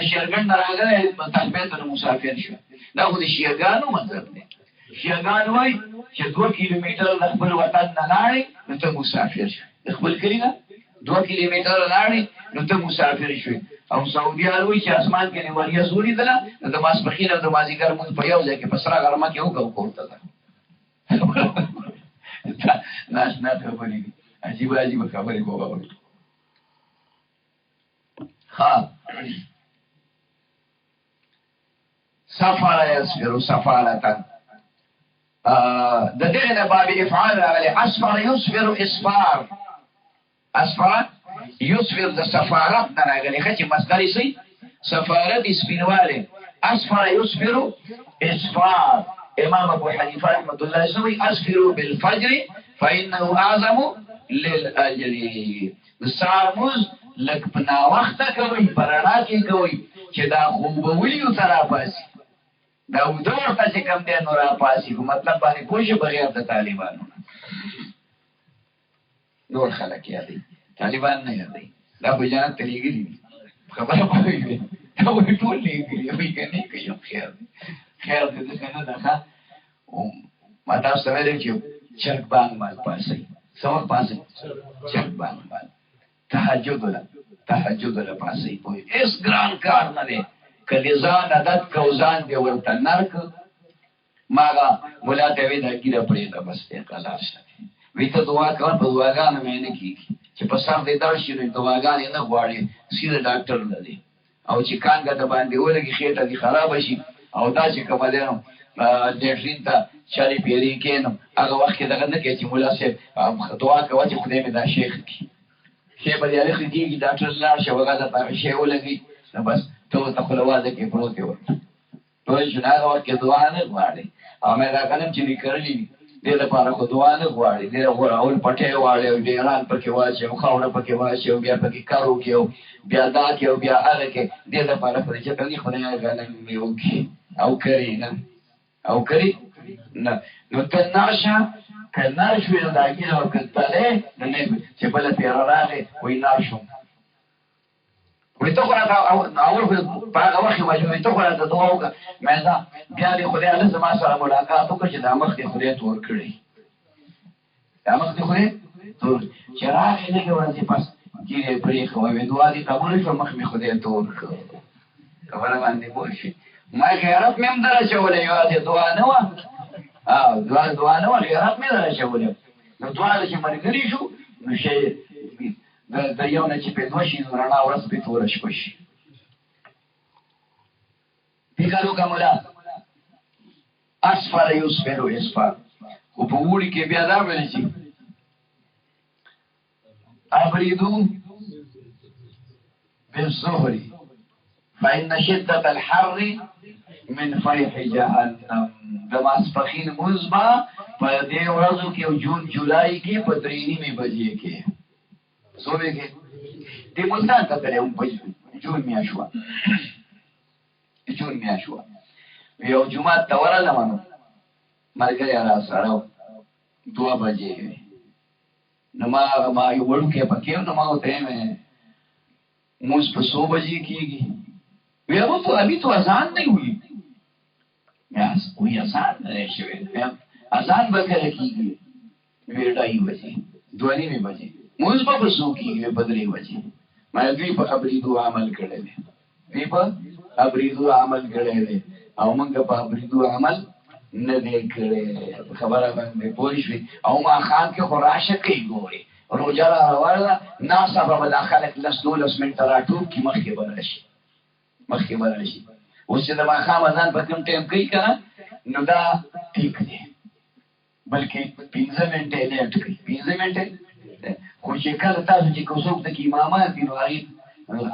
شیرګن نه راغلی تحبیت نه مسافر شو دا خو د شیرګانو مطلب دی شیرګان وایي چې 2 کیلومتر د خپل وطن نه لاړې نو ته مسافر شو د خپل کلي نه 2 کیلومتر لاړې نو ته مسافر شوې او سعودیان وایي چې اسمان کې نیولیا زوري ده نو د ماسپښین او د مازدیګر مونځ په یو ځای کې په سره غرمه کې وکړو کورته ده ناشنا خبرې دي عجیبه خبرې وګورئ ها سفر يسفر سفارة د دې نه باب افعال راغلي اسفر يسفر اسفار اسفر يسفر د سفارت نه راغلي چې مصدر یې سي سفارت سپینواله اسفر يسفر اسفار امام ابو حنیفه رحمۃ اللہ علیہ اسفر بالفجر فانه اعظم للاجر سارمز لک پنا وخت کوي پرانا کې کوي چې دا خوب ویلو تر پاسي دا ودور ته چې کم دی نور پاسي کو مطلب باندې پوښ بغیر د طالبانو نور خلک یادي طالبان نه یادي دا په جنت تلګي خبره پوهیږي دا وې ټول لګي وي کني کوي خیر دې څنګه ده او ما تاسو ته ویل چې چرګ باندې مال پاسي څو پاسي چرګ باندې مال تهجد له پاسې پوي اس ګران کار نه دی کله ځان عادت کوزان دی ورته نرک ماغه مولا ته وی دا کیره پرې دا بس ته خلاص وی ته دعا کول په دعاګانو مې نه کیږي چې په سر دې درشي نو دعاګانې نه غواړي سیده ډاکټر لدی او چې کانګه د باندې ولګي خېټه دي خراب شي او دا چې کوم دی نو ډېرین ته چالي پیری کینو هغه وخت دغه نه کې چې مولا صاحب دعا کوي چې خدای مې دا شیخ کی شی په دې اړه کې ډاکټر لا شوګه دا شی ولګي نو بس ته خپل واده کې پروت یو پوه شو هغه وخت کې دعا نه غواړي او مې دا کلم چې لیکلي دې لپاره خو دعا نه غواړي دې اول پټې غواړي او ډیران پکې واچي او خاوره پکې واچي او بیا پکې کارو کې او بیا دا کې او بیا هغه کې دې لپاره خو چې په دې خو نه غواړم مې وکي او کوي نه او کوي نه نو ته ناشه کله شو دا کې او کله نه چې بل پیرا راغی وای ناشم وي ته خو اول په هغه وخت کې ته خو راته دعا وکړه مې دا بیا دې خدای الله زما سره ملاقات وکړي چې دا مخ دې خدای تور کړی دا مخ دې خدای تور چې راغی نه ورځې پس ګیره پرې خو مې دعا دې قبول شو مخ مې خدای تور کړ خبره باندې پوه شي ما غیرت مې هم درچولې یو دې دعا نه و دعا نه و غیرت مې درچولې نو دعا چې مرګري شو نو شي د یو نه چې په دوه شي رڼا ورځ په تور شي پیګالو کوملا اسفل یوسفلو اسفل او په وړي کې بیا دا ویل شي ابریدو بالظهر فإن شدة الحر من فيح جهنم دما سپخین مزبا په دې ورځو کې جون جولای کې په 3 بجې کې سوبه کې دې مونږ ته کړو په جون میاشوا جون میاشوا یو جمعه تورله مانو مرګ را سره 2 بجې نو ما یو ورو کې پکې نو ما ته مې موږ په 100 بجې کېږي ویو ته ابي تو اذان نه وي یاس وی اذان نه شوی اذان به کله کېږي ویډای بجې 2:30 بجې موږ په 100 کېږي په 3 بجې ما دوی په ابریدو عمل کړل دوی په ابریدو عمل کړل او موږ په ابریدو عمل نه دی کړی خبره باندې پوه شوې او ما خان کې خوراشه کوي ګوري روجا راوړله ناسا به دا خلک 10-12 منټه راټوب کې مخکې بدل شي اوس چې د ماښام اذان په کوم ټایم کوي که نو دا ټیک دی بلکې 15 منټه لیټ کوي 15 منټه خو چې کله تاسو چې کوڅوک د امامان دي نو هغې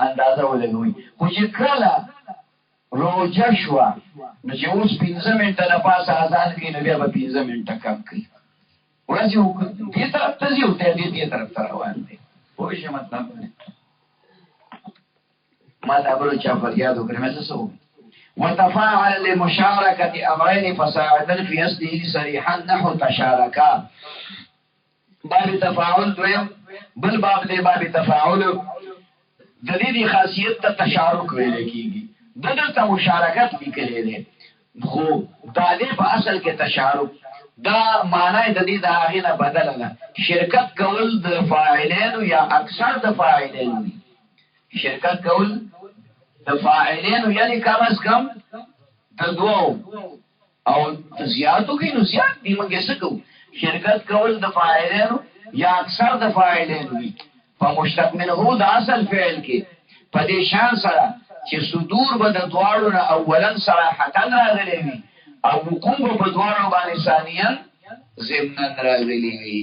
اندازه ولګوئ خو چې کله روجه شوه نو چې اوس 15 منټه د پاسه اذان کوي نو بیا به 15 منټه کم کوي ورځې دې طرف ته ځي او دې طرف ته روان دی پوه شئ مطلب ما دا بلو چا فریاد وکړې مې څه وکړو وتفاعل لمشاركة أمرين فصاعدا في أصله صريحا نحو تشاركا باب تفاعل دویم بل باب دی باب تفاعل د دې خاصیت ته تشارک ویل کیږي دغه مشارکت لیکلې ده خو دا دې په اصل کې تشارک دا معنی د دې د هغه نه بدل نه شرکت کول د فاعلین یا اکثر د فاعلین شرکت کول د فاعلین یعنی کم از کم د دوو او زیاتو کې نو زیات دی موږ څه کوو شرکت کول د فاعلین یا اکثر د فاعلین وي په مشتق منه د اصل فعل کې په دې شان سره چې صدور به د دواړو نه اولا صراحتا راغلي وي او وقوع په دواړو باندې ثانیا ضمنا راغلي وي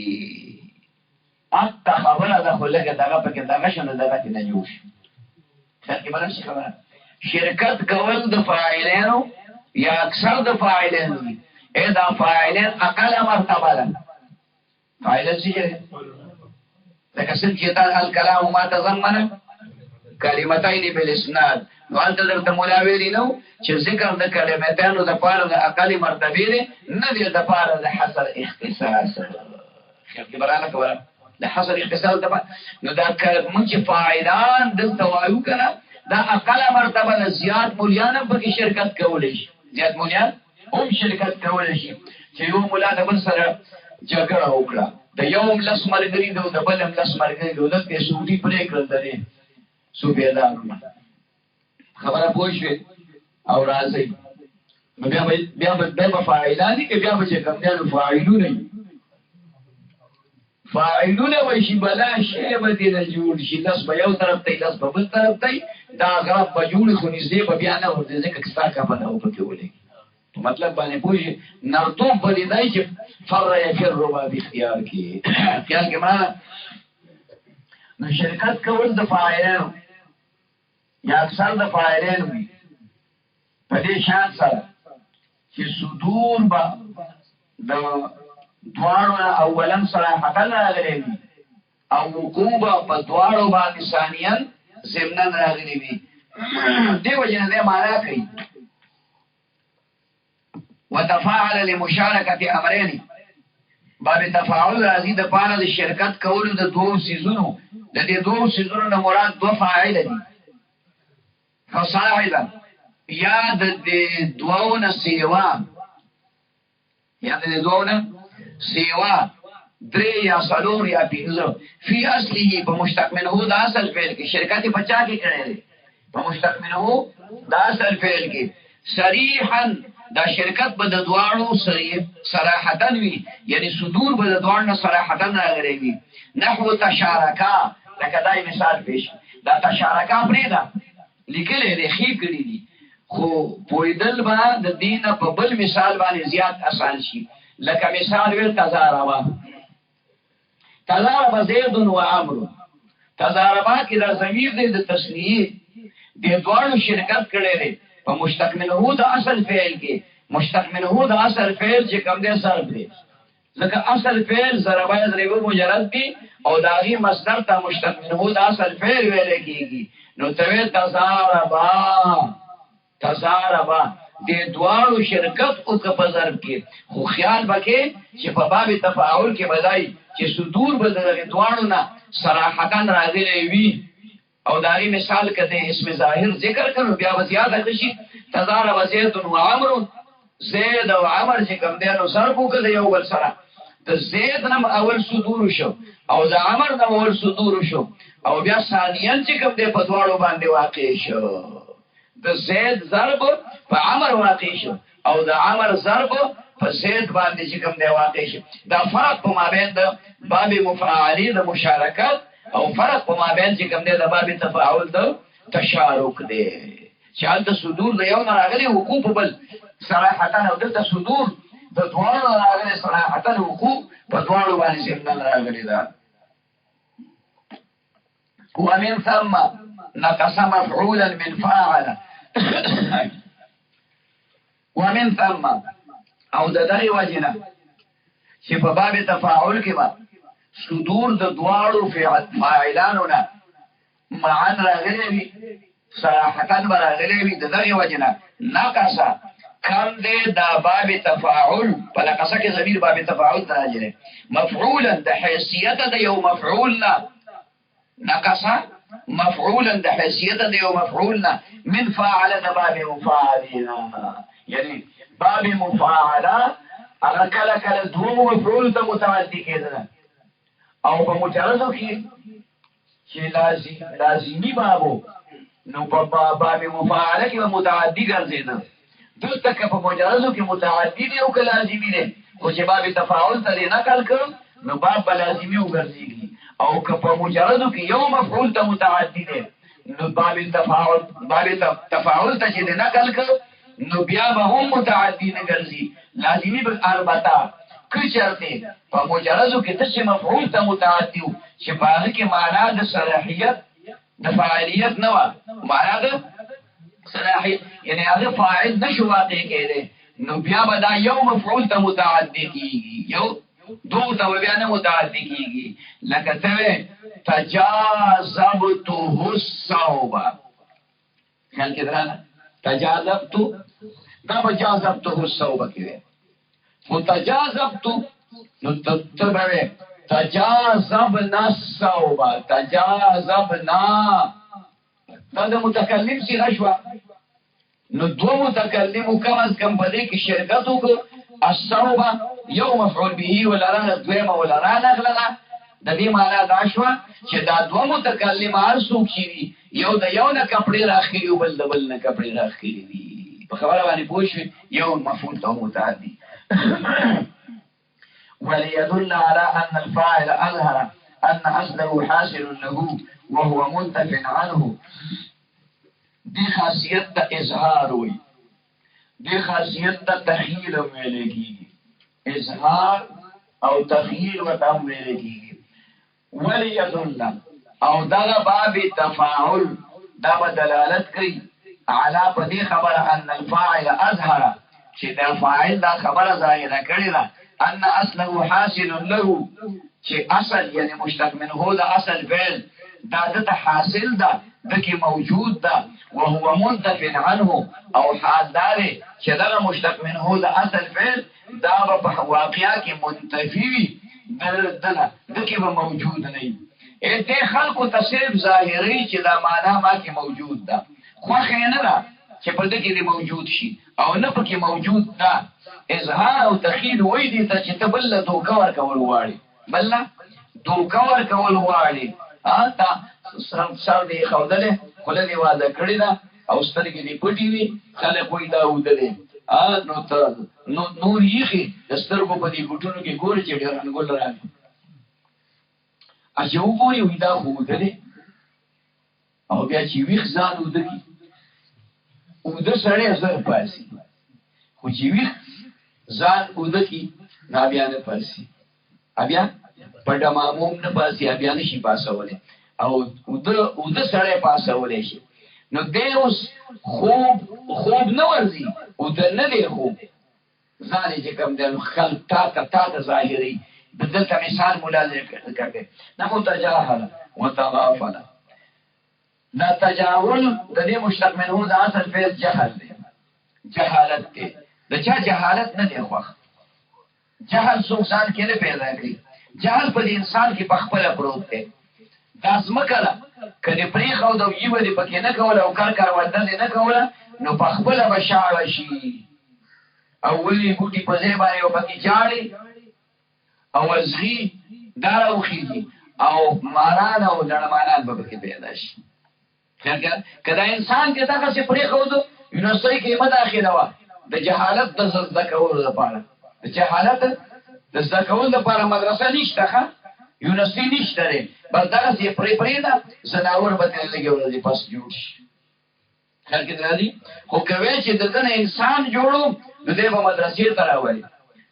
اته خبره ده خو لکه دغه پکې دغه شنو دغه نه جوړ څنګه بلل شي خبره شرکت کول د فاعلینو یا اکثر د فاعلینو اې دا فاعلین اقل مرتبه ده فاعل څه دی لکه څنګه چې تا الکلام ما تضمن کلمتین بالاسناد نو انت درته مولا ویلی نو چې ذکر د کلمتانو د پاره د اقل مرتبه دی نه دی د پاره د حصر اختصاص خیر برانه کوله د حصر اختصاص د نو دا موږ چې فاعلان د توایو کنه دا اقل مرتبه د زیات مولیان په شرکت کولای شي زیات مولیان هم شرکت کولای شي چې یو مولا د بل سره جګړه وکړه د یو لس مرګري د بل لس مرګري د دې سعودي پرې کړل درې صوبیدار خبره پوه شوې او راځي نو بیا به فاعلان دي که بیا به چې کوم دي فاعلون وای شي بلا شی به دې نه جوړ شي لاس به یو طرف ته لاس په بل طرف ته دا غرب به جوړ خو نږدې به بیا نه ورته ځکه کستا کا په نو پکې ولې مطلب باندې پوه شي نرتوب به دای چې فر يفر ما باختیار کی خیال کې ما نو شرکت کول د فاعلانو یا اکثر د فاعلانو وي په دې شان سره چې صدور با د دواړو اولا صراحتا راغلي وي او وقوع په دواړو باندې ثانیا ضمنا راغلي وي دې وجه نه معنا کوي وتفاعل لمشاركه امرين باب تفاعل راځي د پاره د شرکت کولو د دوه سيزونو د دې دوه سيزونو نه مراد دوه فاعل دي فصاعدا یا د دوونه سیوا یا د دوونه سیوا درې یا څلور یا پنځه فی اصله په مشتق منه د اصل فعل کې شرکت بچا کې کړي په مشتق منه د اصل فعل کې صریحا دا شرکت به د دواړو صراحتن وي یعنی صدور به د دواړو صراحتن راغلي وي نحو تشارکا لکه دای مثال پیش دا تشارکا پرېدا لیکلې دی خې کړی دي خو پویدل با د دین په بل مثال باندې زیات آسان شي لکه مثال ویل تزاربا زید و عمرو تزاربا کې دا ضمیر دی د تسنیه د دواړو شرکت کړي دي په مشتق منه د اصل فعل کې مشتق منه د اصل فعل چې کوم دی صرف دی ځکه اصل فعل ضربه ضربه مجرد دی او داغي مصدر ته مشتق منه د اصل فعل ویل کېږي نو توی تزاربا د دواړو شرکت او په ضرب کې خو خیال وکړي چې په باب تفاعل کې بدای چې صدور به د دواړو نه صراحتا راغلي وي او داری مثال کده اسم ظاهر ذکر کرو بیا وزیاد اخشی تزارب زید و عمر زید و عمر چې کم دینو سرپو کده یو بل سره د زید نم اول صدور شو او د عمر نم اول صدور شو او بیا ثانیان چې کم دی په دواړو باندې واقع شو د زید ضرب په عمر واقع شو او د عمر ضرب په زید باندې چې کم دی واقع شو دا فرق په مابین د باب مفاعلی د مشارکت او فرق په مابین چې کوم دی د باب تفاعل د تشارک دی چې د صدور د یو راغلي حقوق بل صراحتا او د صدور د دواړو راغلي صراحتا حقوق په دواړو باندې څنګه راغلي دا ومن ثم نقص مفعولا من فاعل ومن ثم او د دغه وجنه چې په باب تفاعل کې صدور د دواړو فاعلانو نه معن راغلي وي صراحتا راغلي وي د دغه وجنه ناقصه کم دی دا باب تفاعل په ناقصه کې ضمیر باب تفاعل راځي مفعولا د حیثیت د یو مفعول نه ناقصه مفعولا د حیثیت د یو مفعول نه من فاعل د باب مفاعلنا یعنی باب مفاعله هغه کله کله دوه مفعول ته متعدی کېدل او په مجرزو کې چې لازمی بابو نو په باب مفاعله کې متعدی ګرځیدل دلته که په مجرزو کې متعدی دی او که لازمی دی خو چې باب تفاعل ته نقل کړ نو باب لازمی وګرځيږي او که په مجرزو کې یو مفعول ته متعدی دی نو باب تفاعل ته چې نقل کړ نو بیا به هم متعدی نه ګرځي لازمی به البته کچرته په مجرزو کې د مفعول ته متعدی چې په هغه کې معنا د صلاحیت د فاعلیت نه و معنا د صلاحیت یعنی هغه فاعل نشو واقع کېده نو بیا به دا یو مفعول ته متعدی کیږي یو دو ته بیا نه متعدی کیږي لکه ته تجاذبته الصوب خیال کې درانه تجاذبته دا بجاذبته الصوب کې متجاذبتو نو تتبعه تجاذبنا الصوب تجاذبنا دا متکلم سی غشوه نو دو متکلمو کم از کم پدې کې شرکتو کو الصوب یو مفعول به ولرانه دویمه ولرانه غلنه د دې معنا دا شو چې دا دو متکلمان څوک شي یو د یو نه کپڑے راخلي او بل د بل نه کپڑے راخلي دي په خبره باندې پوښښ یو مفعول ته متعدی وليدل على أن الفاعل أظهر أن أصله حاصل له وهو منتف عنه دي خاصية إظهار وي دي خاصية تخيل ملكي إظهار أو تخيل وتم ملكي وليدل او دا باب تفاعل دا دلالت کوي علا په دې خبره ان الفاعل اظهر چې دا فاعل دا خبره ظاهره کړی ده ان اصله حاصل له چې اصل یعنی مشتق منه دا اصل فعل دا دته حاصل ده دکی موجود ده وهو منتف عنه او حال داره چې دا مشتق منه دا اصل فعل دا په واقعیا کې منتفی دلته دکی به موجود نه وي دې خلکو تصریف ظاهري چې دا معنا ما کې موجود ده خو خینه ده چې په دې کې موجود شي او نه پکې موجود ده اظهار او تخیل وې دي ته چې تبل دوکور کول واړي بل دوکور کول واړي تا سر دی خودله خله دی واده کړی دا او سترګې دی پټي وي خلک وې دا ودلې نو ته نور یې سترګو په دې ګټونو کې ګور چې ډېر انګول راځي اجو ګوري وې دا ودلې او بیا چې ویښ ځان ودلې وده سړی زر پاسي خو چې ویښ ځان ودلې نه بیا نه پاسي بیا په دماموم نه پاسي بیا نشي پاسولې او وده سړی پاسولې شي نو دې اوس خوب نه ورځي وده نه دی خوب ځان چې کوم د خلق تا ظاهري بدلته مثال مولا ذکر کړي نو تجاهل وتغافل دا تجاهل د دې مشتق منه د اصل فعل جهل دی جهالت دی د چا جهالت نه دی خو جهل څو ځان کې نه پیدا کړي جهل په انسان کې بخپله پروت دی دا سمکله کله پرې خو دا یو دی پکې نه کوله او کار ودل نه کوله نو بخپله بشاړه شي او ولي ګوټي په ځای باندې او پکې جاړي او ازغي داروخي او ماران او لړمانان به پکې پیدا شي کله انسان کې دا څه پرې خو دو یونیورسيټي کې مداخله وا د جهالت د زده کولو لپاره د جهالت د زده کولو لپاره مدرسه نشته ښه یونیورسيټي نشته لري بل دا څه پرې دا زناور به تل لګول دي پس جوړ شي خلک درادي خو کوي چې دغه انسان جوړو نو د مدرسې ته راوړي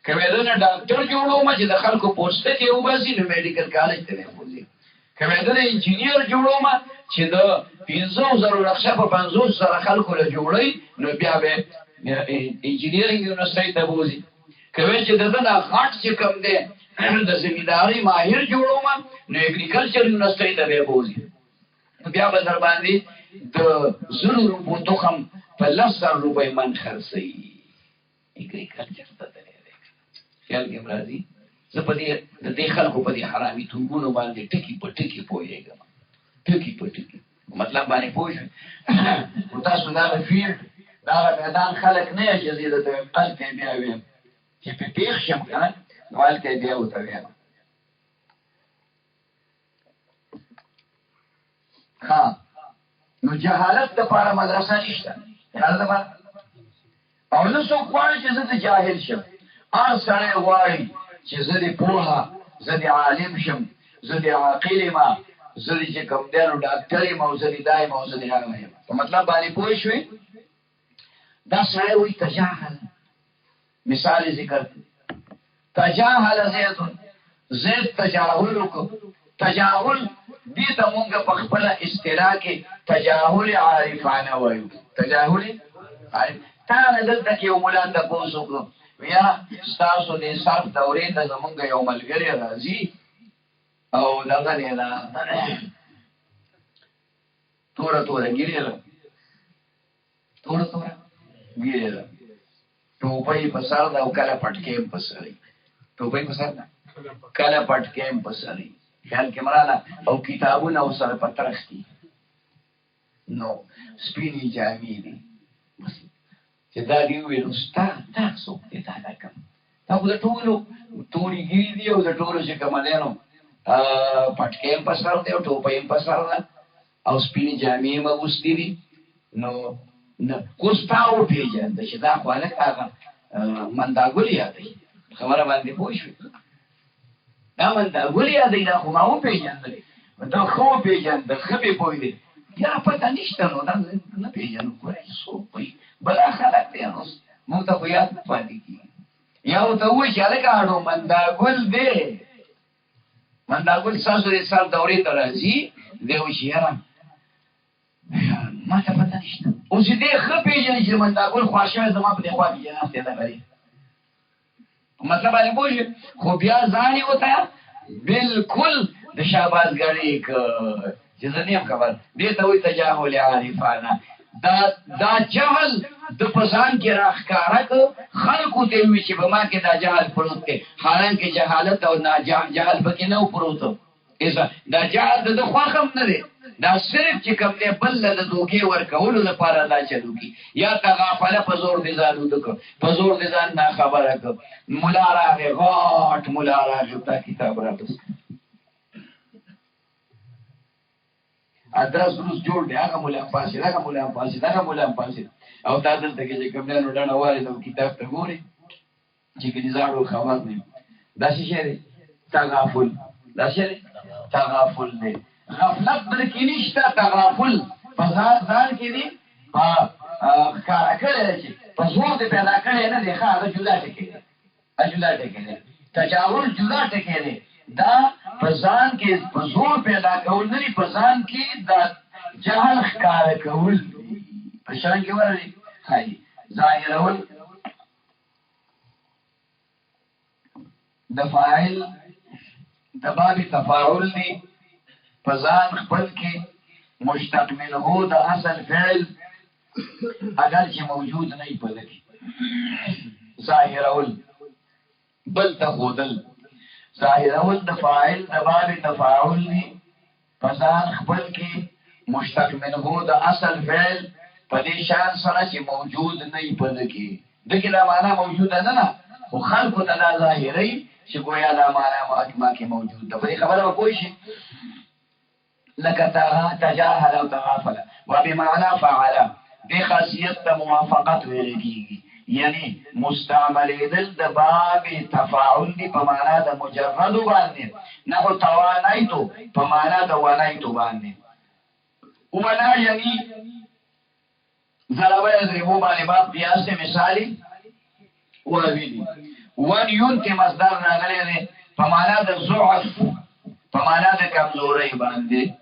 کوي دا ډاکټر جوړو ما چې د خلکو پوسټ ته یو باسي نو میډیکل کالج ته نه وځي کوي دا انجینیر جوړو ما چې د 500 لکه په 500 سره خلکو له جوړي نو بیا به انجینیرینګ یونیورسيټي ته وځي کوي چې دغه غاټ چې کم دی د زمینداری ماهر جوړو ما نو اګریکلچر یونیورسيټي ته به وځي بیا به در باندې د زرو روپو تخم په 10 روپۍ من خرڅي اګریکلچر ته دی خیال کې مرادي زه په دې خلکو په دې حرامي توګونو باندې ټکی په ټکی پوهیږم ټکی په ټکی مطلب باندې پوښتنه او تاسو دا فیلډ دا میدان خلک نه چې زیاده د قلب بیا ویم چې په پیښ شم کنه نو الته بیا وته ویم ها نو جهالت د لپاره مدرسه نشته راځه او نو څو غواړي چې زه جاهل شم ار سره غواړي چې زه دې پوها زه دې عالم شم زه دې عاقل ما زه دې چې کوم دینو ډاکټر ما زه دې دای ما زه دې هغه په مطلب باندې پوه شوې دا سره وي تجاهل مثال ذکر تجاهل زید تجاهل کو تجاهل دې ته مونږ په خپل اصطلاح کې تجاهل عارفانه وایو تجاهل عارف تا نه دلته کې یو مولا ته پوښتنه بیا ستاسو دې صرف دورې ته زمونږ یو ملګری راځي او دغه نه نه تورا ګیرل تورا ګیرل ټوپۍ په سر دا او کله پټکې په سر ټوپۍ په سر کله پټکې په سر خیال کې مراله او کتابونه او سره پترختی نو سپینی جامې دي چې دا دی ویل تاسو ته دا کوم تاسو د ټولو توري ګری دی او د ټولو چې کوم نه پټکې په سر دی او ټوپۍ په سر او سپینی جامې مغوستې دي نو کوستاو پیژن چې دا خواله هغه منداګول یادې خبره باندې پوه شو دا منداګول یادې دا خو ما و پیژن دا خو پیژن د خبي پوي دي یا پته نشته نو دا نه پیژنو کوی سو پي بل خلک دی نو مو ته خو یاد پاتې کی یا ته وای چې الګا اړو منداګول دی منداګول ساسو دې سال دورې ته راځي دی و شي ما ته پته نشته اوس دې ښه پېژني چې من دا ګل خواشوی زما په دې خوا کې جناستې ده غري مطلب باندې پوه خو بیا ځان یې ورته بالکل د شاباسګرۍ چې زه نه یم خبر دې ته وایي تجاهل عارفانه دا جهل د په ځان کې راښکاره که خلکو ته وي چې په ما کې دا جهل پروت دی حالانکې جهالت او جهل پکې نه و پروت دا جهل د ده خوښ هم نه دی دا صرف چې کوم دی بل له د دوکې ورکولو لپاره دا چلو کي یا تغافله په زور دې ځان وده کړ په زور دې ځان ناخبره کړ ملا راغی غاټ ملا راغی دا کتاب راپس ادرس روز جوړ دی هغه مولا پاسې هغه مولا پاسې هغه مولا پاسې او تا دلته کې چې کوم نه ډانه واره نو کتاب ته ګوري چې کې زاړو خبر نه دا شي دی تغافل دا شي تغافل دی غفلت در کې نشته تغافل په ځان کې دی کار کړی چې په زور دې پیدا کړی نه دی ښه هغه جدا ټکی دی جدا ټکی دی تجاوز جدا ټکی دی دا په ځان کې په زور پیدا کول نه دی په ځان کې دا جهل ښکاره کول په شان کې ورغلی هاي ظاهرول د فاعل د باب تفاعل دی په ځان خپل کې مشتق منه د اصل فعل اگر چې موجود نه وي په ده کې ظاهرول بل تخودل ظاهرول د فاعل د باب تفاعل دی په ځان خپل کې مشتق منه د اصل فعل په دې شان سره چې موجود نه وي په ده کې دغه لا معنا موجوده نه نه خو خلکو ته دا ظاهري چې ګویا دا معنا ما کې موجود ده په دې خبره به پوه شي لکه تجاهل او تغافل وبمعنى فعل دې خاصیت ته موافقت ویل کیږي یعنی مستعمل دل د باب تفاعل دی په معنا د مجرد باندې نه او توانایتو په معنا د وانایتو باندې ومنا یعنی ضربه یضربو باندې باب قیاس مثالی وویلی ون ينت مصدر راغلی دی په معنا د ضعف په معنا د کمزورۍ باندې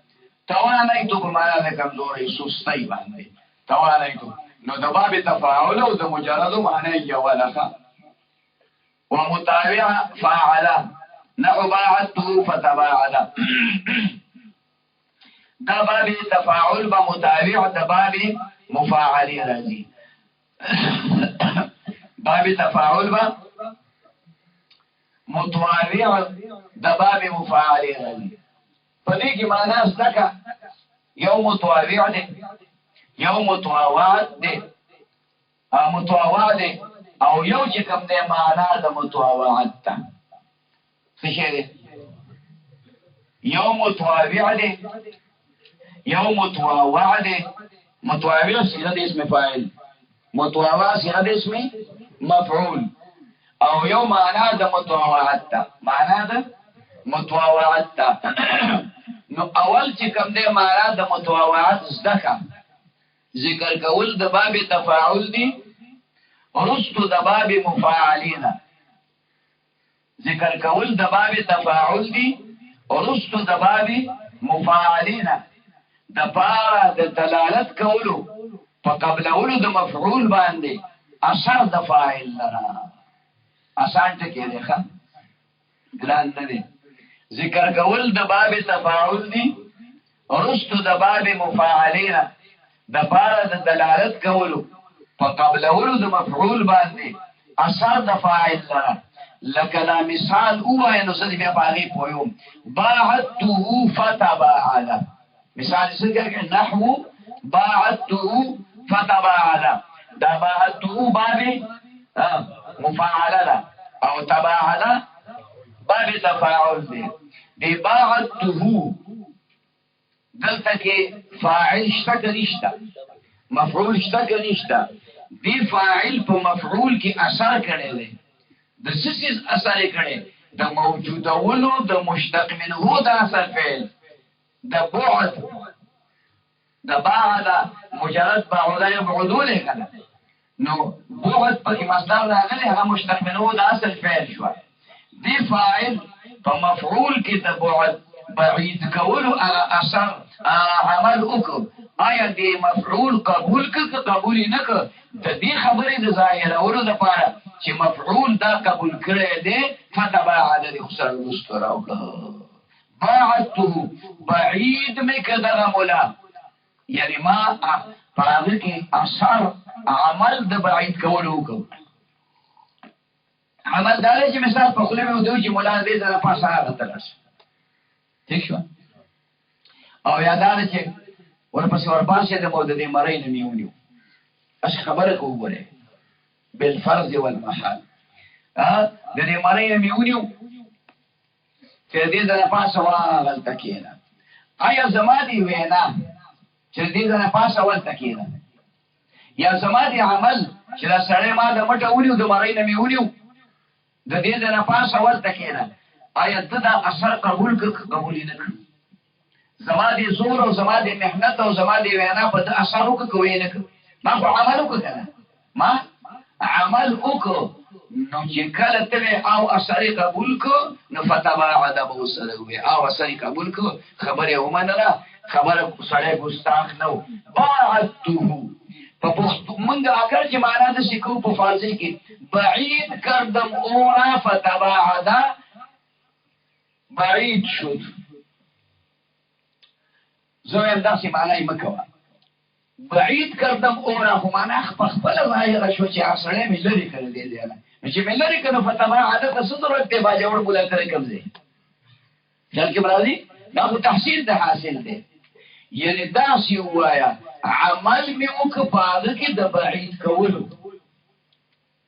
توانایتو په معنا د کمزورۍ سستۍ باندې توانایتو نو د باب تفاعل او د مجرد معنی یو لکه ومتابع فاعل نحو باعته فتباعل دا باب تفاعل با متابع د باب مفاعل راځي باب تفاعل با متابع د باب مفاعل راځي په دې کې معنا ستکه یو متابع دی یو متواعد دی متواعد دی او یو چې کوم دی معنا د متواعد ته څه شي دی یو متابع دی یو متواعد دی متواعد صيغه د اسم فاعل متواعد صيغه د اسم مفعول او یو معنا د متواعد ته معنا د متواعد ته نو اول چې کوم دی معنا د متواعد زدکه ذکر کول د باب تفاعل دی ورستو د باب مفاعلین ذکر کول د باب تفاعل دی ورستو د باب مفاعلین د پاره د دلالت کولو په قبلولو د مفعول باندې اثر د فاعل لرا آسان ټکی دی ښه ګران نه دی ذکر کول د باب تفاعل دی ورستو د باب مفاعلین د پاره د دلالت کولو په قبلولو د مفعول باندې اثر د فاعل لره لکه دا مثال اوه نو زه بیا باغې پویم باعته فتباعل مثال څنګه کې نحو باعته فتباعل دا باعته باب مفاعله او تباعل باب تفاعل دی باعته دلته کې فاعل شته که نشته مفعول شته که نشته دی فاعل په مفعول کې اثر کړی دی د څه څیز اثر یې کړی د موجودولو د مشتق منه د اثر فعل د بعد د بعد مجرد بعد یبعدو دی کنه نو بعد پکې مصدر راغلی هغه مشتق منه د اصل فعل شو دی فاعل په مفعول کې د بعد بعید کولو اثر عمل وکړو آیا دې مفعول قبول که قبول نه که د دې خبرې د ظاهرولو لپاره چې مفعول دا قبول کړی دی فتباعد دې خسر رستو راوړه باعدته بعید مې که دغه مولا یعنی ما په هغه کې اثر عمل د بعید کولو وکړو عمل دا دی چې مثال په خوله مې ودو چې مولا دې ځله پاسه راغته راشي ٹھیک شو او یادار چې ورپسې ورپاسې د مو د دې مرۍ نه مې ونیو اش خبره کو وګوره بالفرض والمحال د دې مرۍ نه مې ونیو چې دې ځله پاسه واغلته کېنه آیا زما دې وینا چې دې ځله پاسه ولته کېنه یا زما دې عمل چې دا سړی ما د مټه ونیو د مرۍ نه مې ونیو د دې ځله پاسه ولته کېنه آیا دا اثر قبول کړ قبول نه کړ زما دې زور او زما دې محنت او زما دې وینا په اثر وکړ کوي نه کړ ما خو عمل وکړ کنه ما عمل وکړ نو چې کله ته او اثر قبول کو نو فتباعد ابو سلوي او اثر قبول کو خبره ومنله خبره سړی ګستاخ نو باعدته په پښتو مونږ اگر چې معنا د شکو په فارسی کې بعید کردم اورا فتباعد بعید شد زویم داسې معنی مکوه بعید کردم اورا خو معنی خپل ظاهره شو چې اصله مې لري کړی دی نه چې مې لري کړو فتباعد ته څه ته باجوړ بولا کړی کوم ځای ځل کې برازي دا خو تحصیل د حاصل دی یعنی داسې وایا عمل مې وکړ په هغه کې د بعید کولو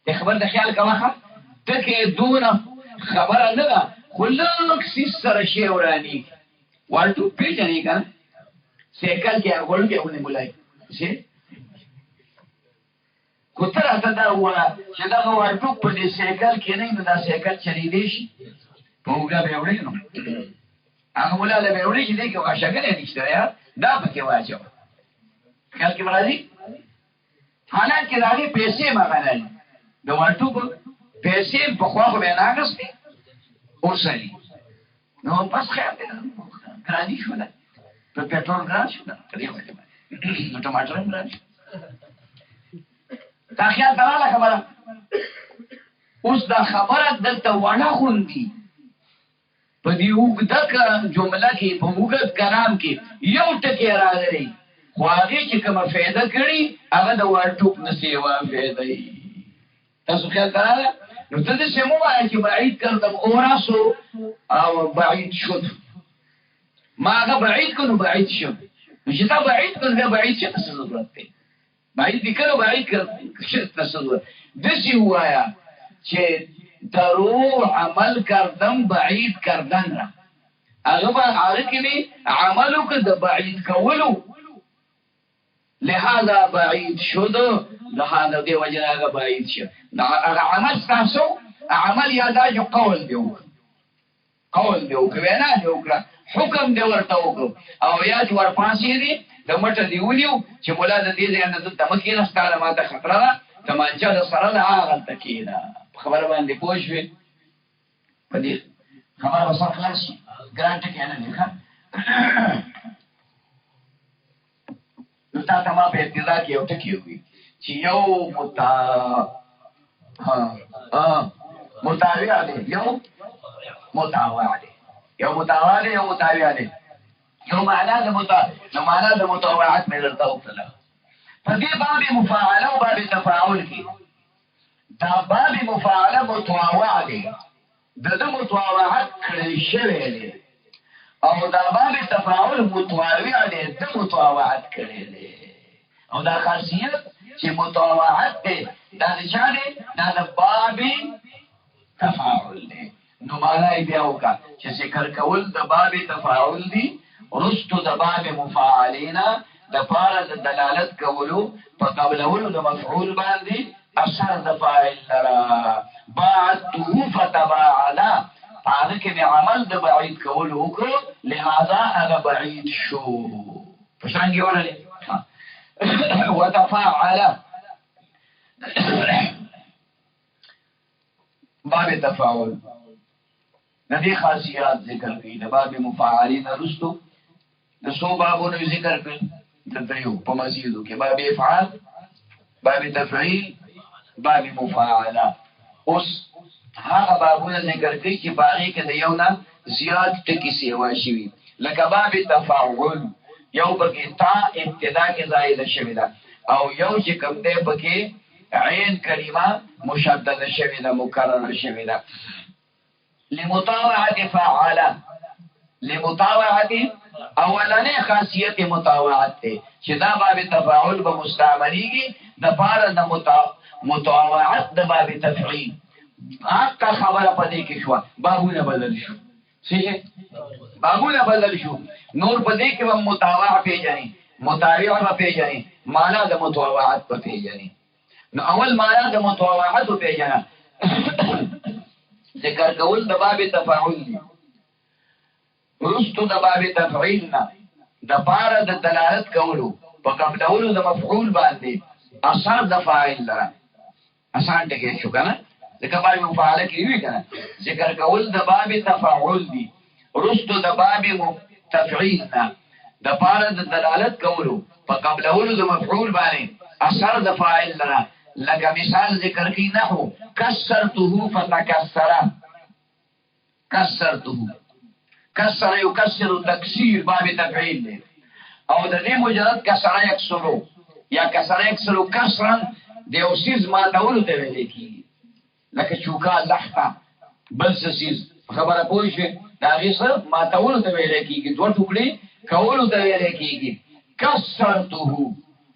ته خبر د خیال کوه ته کې دونه خبره نه ده خو لږ سیس سره شی ورانی والټو پیژنې که نه سیکل کې هغوړ کې ونې مولای چې خو ته راته دا ووایه چې دغه والټوک په دې سیکل کې نه نو دا سیکل چلیدی شي په اوږه به یې وړې نو هغه مولا له به یې وړې چې دی کې غاشګنې نشته یار دا پکې واچوه خیال کې راځي حالانکې د هغې پیسې مغلی د والټوک پیسې پخوا خو به یې نه اخیستې اوسلی نو پس خیر دی ګراني شو ده په پټرول ګران شو ده په دې وجه باندې نو ټماټر هم ګران شو دا خیال ته راغله خبره اوس دا خبره دلته وړه غوندي په دې اوږده جمله کې په اوږد کلام کې یو ټکی راغلی خو هغې چې کومه فایده کړي هغه د والټوک نه سیوا فایده وي تاسو خیال ته راغله نو ته داسې مه وایه چې بعید کردم اوراسو او بعید شد ما هغه بعید کړو نو بعید شد نو چې تا بعید کړو بیا بعید شي ته څه ضرورت دی بعید دې کړو بعید کړ ته څه ضرورت داسې ووایه چې درو عمل کردم بعید کردن را هغه به هغه کې مې عمل وکړ د بعید کولو لهذا بعید شد لهذا دې وجه نه هغه بعید شو هغه عمل ستاسو عمل یا دا جو قول دی وکړه وینا دی وکړه حکم دی ورته وکړو او یا چې ورپاسې دی د مټه دی ونیو چې مولا د دې ځای نه دلته مه کېناسته ما ته خطره ده تمانچه د سره ده هغلته کېنه خبره باندې پوه شوې په دې خبره به سر خلاص شي ګران ټکی نه دی ښه نو تا ته ما په ابتدا کې یو ټکي وي چې یو متابع دی یو متابع دی یو متابع دی یو متابع دی یو معنا د معنا د متابعت مې درته وکړله په دې باب مفاعله او باب تفاعل کې دا باب مفاعله متواوع دی د متواوعت کړی شوی دی او دا باب تفاعل متواوع دی د متواوعت کړی دی او دا خاصیت چې متواوعت دی دا د چا دی دا د باب تفاعل دی نو معنا یې بیا وکړه چې ذکر کول د باب تفاعل دی رستو د باب مفاعلینا د پاره د دلالت کولو په قبلولو د مفعول باندې اثر د فاعل لرا بعدته فتباعد هغه کې عمل د بعید کولو وکړو لهذا هغه بعید شو په څنګه ورته وتفاعل باب تفاعل ندی خاصیات ذکر کړي د باب مفاعلین رستو د سو بابونو ذکر کړي دریو په مزیدو کې باب افعال، باب تفعیل، باب مفاعله. اوس هغه بابونه ذکر کوي چې باغې کې د یو نه زیات ټکي سیوا شوي، لکه باب تفاعل یو پکې تا ابتدا کې زائده شوې ده او یو چې کوم دی پکې عین کلمه مشدده شوې ده، مکرره شوې ده. لمطاوعه فعاله، لمطاوعه اولنې خاصیت مطاوعت ته چې دا باب تفاعل به مستعمليږي د پاره د مطاوعت د باب تفعیل. حقا خبره پدې کې شو، بابونه بدل شو. صحیح، بابونه بدل شو. نور پدې کې هم مطاوع پیژني، مطاوع په پیژني، معنا د مطاوعت په پیژني. نو اول معنا د مطاوعت په پیژنه ذکر کول د باب تفاعل دی. ورستو د باب تفعیل نه د پاره د دلالت کولو په قبلولو د مفعول باندې اثر د فاعل لره آسان ټکی شو کنه. ځکه باب مفاعله کې وی کنه ذکر کول د باب تفاعل دی. ورستو د باب تفعیل نه د پاره د دلالت کولو په قبلولو د مفعول باندې اثر د فاعل لره. لکه مثال ذکر کی نحو کسرته فتکسر، کسرته، کسر یکسر تکسیر باب تفعیل دی. او د دې مجرد کسر یکسرو یا کسر یکسرو کسرا د یو سیز ماتولو ته ویل کیږي، لکه چوکا لحقه بل سیز خبره پوه شئ د هغې سره ماتولو ته ویل کیږي، دوه ټوکړې کولو ته ویل کیږي. کسرته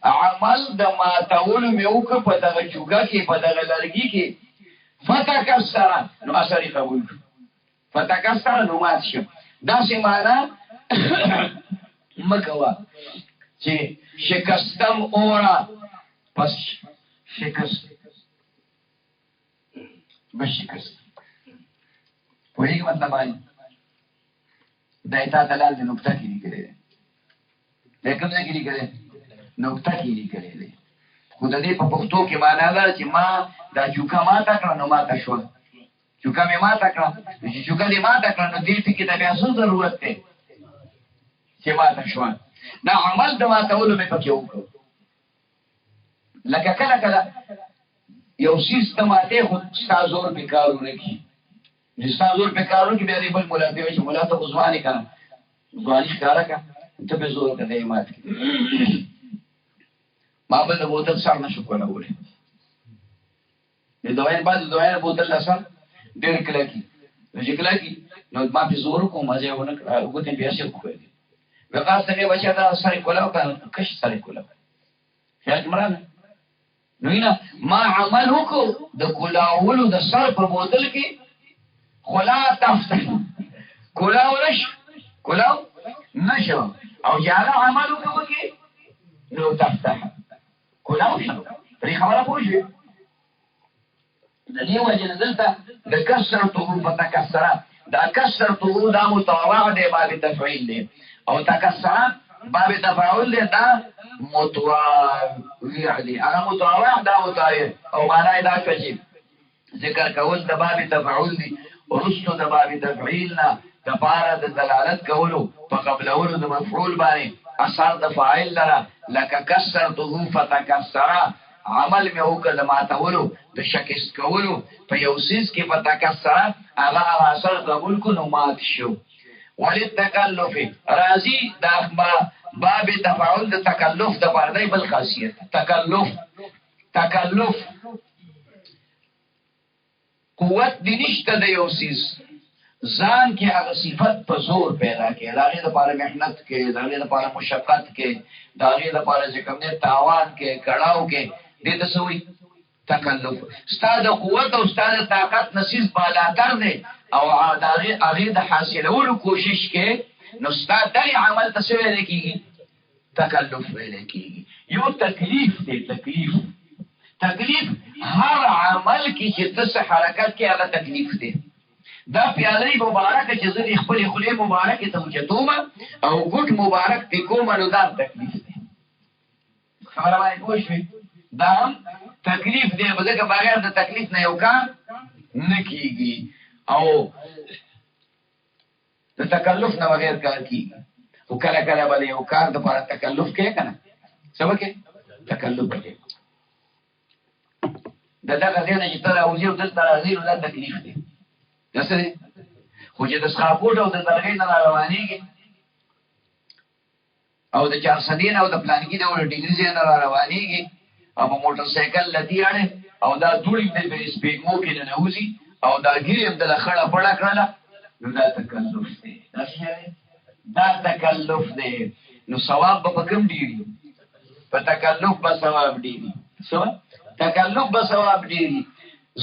عمل د ماتولو مې وکړه په دغه چوکا کې، په دغه لرګي کې. فتکسر نو اثر یې قبول شو، فتکسر نو مات شو. داسې معنا مکوه چې شکستم اورا پس شکست بشکست. پوهیږي مطلب آئی دا اتا دلال دی نکته کې لیکلی دی، لیکن ځای کې لیکلی نکته کې لیکلی دی. خو د دې په پښتو کې معنا ده چې ما دا چوکا ماته کړه نو ماته شوه، چوکا مې ماته کړه، چې چوکا دې ماته کړه نو دې ټکي ته بیا څه ضرورت دی چې ماته شوه. دا عمل د ماتولو مې پکې وکړو. لکه کله کله یو څیز ته ماتې خو ستا زور پې کار ونه کړي، چې ستا زور پې کار وکړي بیا دې بل ملا ته وایي چې ملا ته خو ځوانې که نه ځواني ښکاره کړه ته پې زور کړه دی مات کړي. ما بل د بوتل سر نه شو کولی، د دوایي بعد د دوایي بوتل له سر ډېر کلکي، نو چې کلکي نو ما پې زور وکړو مزه یې ونه کړه، ګوتې بیا شي وښویلې وقاص ته بچا دا سر کولاو کنه کش سر کولاو خیال مرانه نو نه ما عمل وکړو د کولاولو د سر په بوتل کې خلا تفتح کولاو نشو او جاله عمل وکړو کې نو تفتح کولاو شو. پرې خبره پوه شئ. د دې وجه نه دلته د کسرته فتکسر، دا کسرته دا متواضع دی باب تفعیل دی، او تکسر باب تفاعل دی دا متواضع دی. هغه متواضع دا متواضع او معنا دا چې ذکر کول د باب تفاعل دی. ورستو د باب تفعیل نه د پاره د دلالت کولو په قبلولو د مفعول باندې اثر د فاعل لره، لکه کسرته فتکسر عمل مې وکړ د ماتولو د شکست کولو په یو څیز کې په تکسر هغه اثر قبول کو نو مات شو. وللتکلف راضی دا باب تفاعل د تکلف د پردای بل خاصیت تکلف قوت دی نشته د یو څیز ځان کې هغه صفت په زور پیدا کې، د هغې دپاره محنت کې، د هغې دپاره مشقت کې، د هغې دپاره چې کوم دی تاوان کې کړاو کې، دې ته څه وایي تکلف. ستا د قوت او ستا د طاقت نصیز بالاتر دی او د هغې د حاصلولو کوشش کې نو ستا دغې عمل ته څه ویلی کېږي تکلف ویلی کېږي. یو تکلیف دی، تکلیف هر عمل کې چې ته څه حرکت کې هغه تکلیف دی. دا پیالۍ مبارکه چې زه د خپلې خولې مبارکې ته اوچتوم او ګوټ مبارک پې کوم نو دا هم تکلیف دی. خبره باندې پوه شوې؟ دا هم تکلیف دی، ځکه بغیر د تکلیف نه یو کار نه کېږي او د تکلف نه بغیر کار کېږي. خو کله کله به یو کار دپاره تکلف کوې که نه څه به کوې تکلف به کوې د دغه ځای نه چې ته راوځې او دلته راځې نو دا تکلیف دی دا څه دی خو چې د سخاپوټ او د درغۍ نه راروانېږي او د چارسدې نه او د پلانکي نه او د ډګري ځای نه راروانېږي او په موټر سایکل لدي اړې او دا دوړې د سپېږمو کې ننوځي او دا ګیرې هم دله خړه پړه کړله نو دا تکلف دی دا تکلف دی نو ثواب به په کوم ډېري په تکلف به ثواب ډېري څه تکلف به ثواب ډېري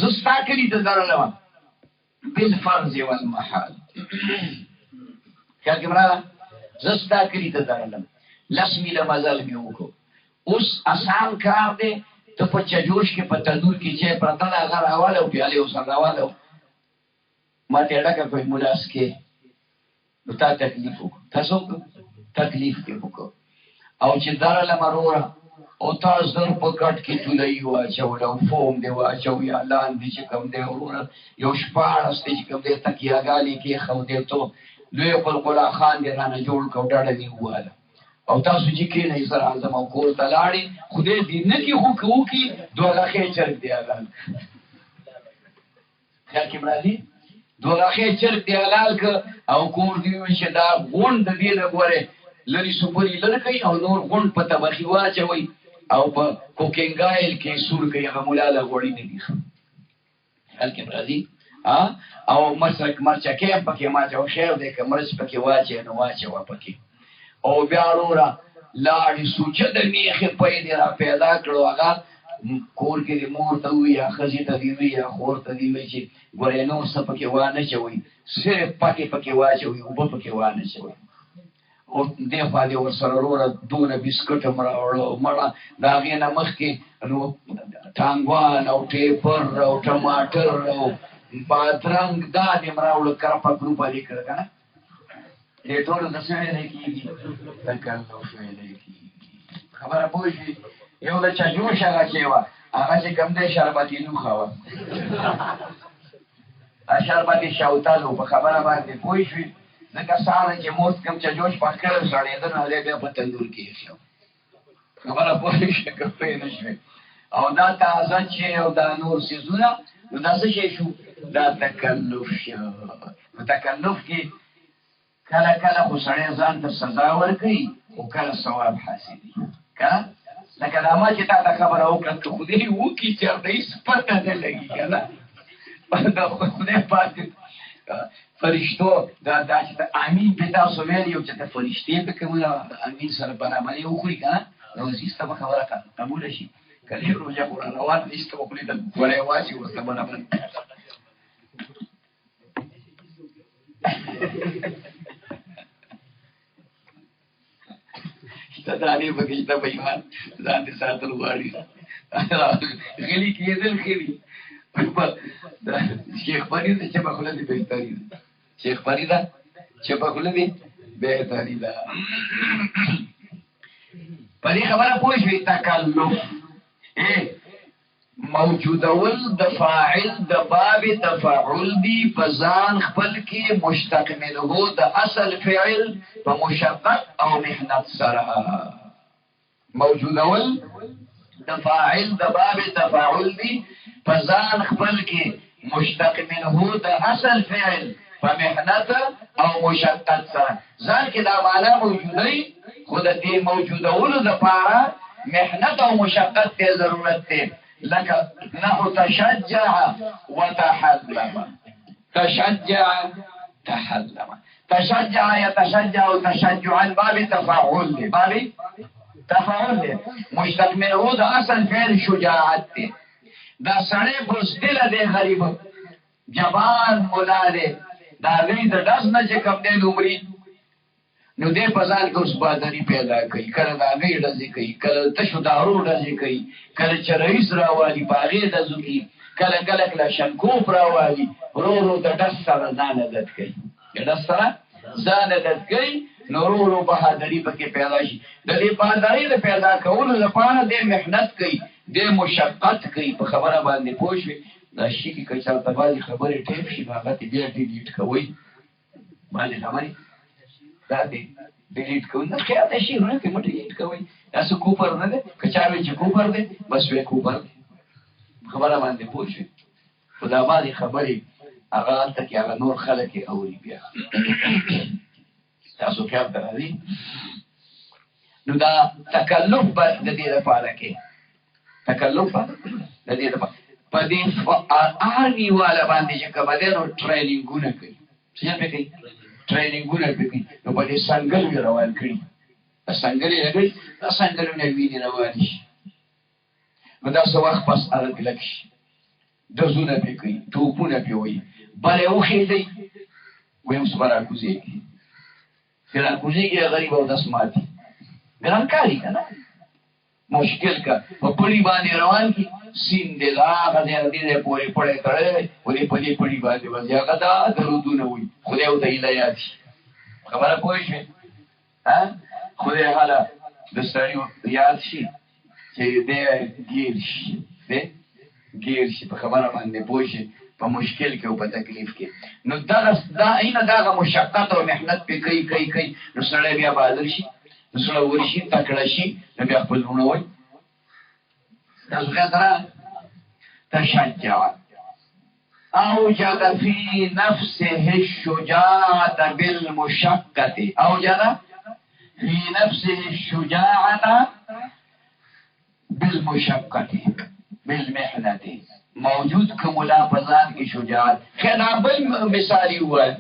زه ستا کلي ته درلم بالفرض والمحال خیال کې مراله زه ستا کلي ته درلم لس میله مزل مې وکړو اوس اسان کار دی ته په چجوش کې په تندور کې چې پرته ده هغه راواله او پیالې ورسره راواله ما ته ډکه کوي ملاس کې نو تا تکلیف وکړو تاسو تکلیف کې وکړو او چې درلم وروره او تاسو در په کټ کې تولۍ واچول او فوم دی واچو یا لاندې چې کوم دی وروره یو شپاړس دی چې کوم دی تکیهګانې کېښودې تو لوی قلقلا خان دی رانه جوړ کړو ډډه دې وواله او تاسو چې کېنئ سره اعظم او کور ته لاړې خدای دې نه کې خو که وکړي دوه غاښې چرګ دی حلال خیال کې مې راځي دوه غاښې چرګ دی حلال که او کور دې ووایي چې دا غونډ د دې نه ګورې لرې سوپرې لرې کوي او نور غونډ په طبخي واچوئ او په کوکینګایل کې سور کوي هغه ملا له غوړي نه دي خیال کې مې راځي او مرچکې هم پکې ماچوه خیر دی که مرچ پکې واچوې نو واچوه پکې او بیا وروره لاړې سوچه د میخې پی دې را پیدا کړو هغه کور کې دې مور ته ووي یا ښځې ته دې وي یا خور ته دې وي چې ګورې نور څه پکې وانچوئ صرف پکې واچوئ اوبه پکې وانچوئ او دې خوا دې ورسره وروره دونه بسکټ هم راوړه مړه د هغې نه مخکې نو ټانګوان او ټیپر او ټماټر او بادرنګ دا دې هم راوړه کرپه ګروپه دې کړه که نه دې ټولو ته څه ویلی کېږي تکلف ویلی کېږي خبره پوه شوې یو د چجوش هغه چې وه هغه چې کوم دی شربتي لوښه وه شربتي شوتل و په خبره باندې پوه شوې ځکه سهاره چې موس کوم چجوش پخ کړی سړېده نو هغې بیا په تندور کې ایښی خبره پوه شوې که پوه نه شوې او دا تازه چې او دا نور څیزونه نو دا څه شی شو دا تکلف شو په تکلف کې کله کله خو سړی ځان ته سزا ورکوي خو کله ثواب حاصلوي که لکه دا ما چې تا ته خبره وکړه که خدای وکړي چېرته هېڅ پته نه لګي که نه د خدای پاتې فرشتو دا چې ته امین پې تاسو ویل یو چې ته فرشتې پې کومه امین سره برابرې وخوري که نه نو ایسته به خبره قبوله شي کله یې روژه قرآن روان ایسته به خوري د ګولی واچي ورته برابر دانې پکې شته په ایمان ځان دې ساتل غواړي غلي کېدل ښه دي شیخ فرید چې په خوله دې بهتري ده شیخ فریده چې په خوله دې بهتري ده په دې خبره پوه شوې تکلف موجودول د فاعل د باب تفاعل دی په ځان خپل کې مشتق منه د اصل فعل په مشقت او محنت سره موجودول د فاعل د باب تفاعل دی په ځان خپل کې مشتق منه د اصل فعل په محنت او مشقت سره ځان کې دا معنا موجودی خو د دې موجودولو دپاره محنت او مشقت ته ضرورت دی لك نحو تشجع وتحلم تشجع تحلم تشجع يتشجع تشجعا باب تفاعل باب تفاعل مشتق منه ده اصل فعل شجاعت دا سړی بزدل دی غریب جبان مولا دی دا غي د داس نه چې کوم دی عمرې نو دې په ځان کې اوس بادري پیدا کوي کله د هغې ډزې کوي کله تشو دارو ډزې کوي کله چې رئیس راوالي په هغې ډزو کوي کله کله کلاشنکوف راوالي ورو ورو د ډز سره ځان عادت کوي د ډز سره ځان عادت کوي نو ورو ورو بهادري پکې پیدا شي د دې بهادرۍ د پیدا کولو لپاره دې محنت کوي دې مشقت کوي په خبره باندې پوه شوې دا شي کې که چېرته بعضې خبرې ټیپ شي نو هغه ته بیا ډیلیټ کوئ باندې خبرې دا دی ډیلیټ کوو نه خیال دی شعرونه کې مه ډیلیټ کوئ داسې کوپر نه دی که چا وایي چې کوپر دی بس وی کوپر دی خبره باندې پوه شئ خو دا بعضې خبرې هغه هلته کې هغه نور خلک یې اوري بیا تاسو خیال ته راځي نو دا تکلف به د دې لپاره کې تکلف د دې لپاره په دې آرمي والا باندې چې کومه دی نو ټریننګونه کوي څه پې کوي ټریننګونه پې کوي نو په دې سنګل یې روان کړي سنګل یې لګوي دا سنګلونه وینې روانې شي نو دا څه وخت پس هغه کلک شي ډزونه پې کوي توپونه پې وایي بل یې وخېږئ ویم اوس به راکوزېږي چې راکوزېږي غریب او دس ماتي ګران کاري که نه مشکل که په پړي باندې روان کي سین دی دا هغه ځای دې ځای پورې پړی کړی دی ولې په دې پړي باندې ورځي هغه دا درودونه وایي خدای ورته هیله یاد شي خبره پوه شوې خدای هله د سړي یاد شي چې دی ګیر شي دی ګیر شي په خبره باندې پوه شي په مشکل کې او په تکلیف کې نو دغه مشقت او محنت پې کوي نو سړی بیا بهادر شي نو سړی ورشي تکړه شي نو بیا خپل زړونه وایي تاسو خیال ته راغلی تشجع اوجد فی نفسه الشجاعة بالمشقة اوجد فی نفسه الشجاعة بالمشقة بالمحنة موجود کمولا پزان کی شجاعت خیال بل مثالی ہوا ہے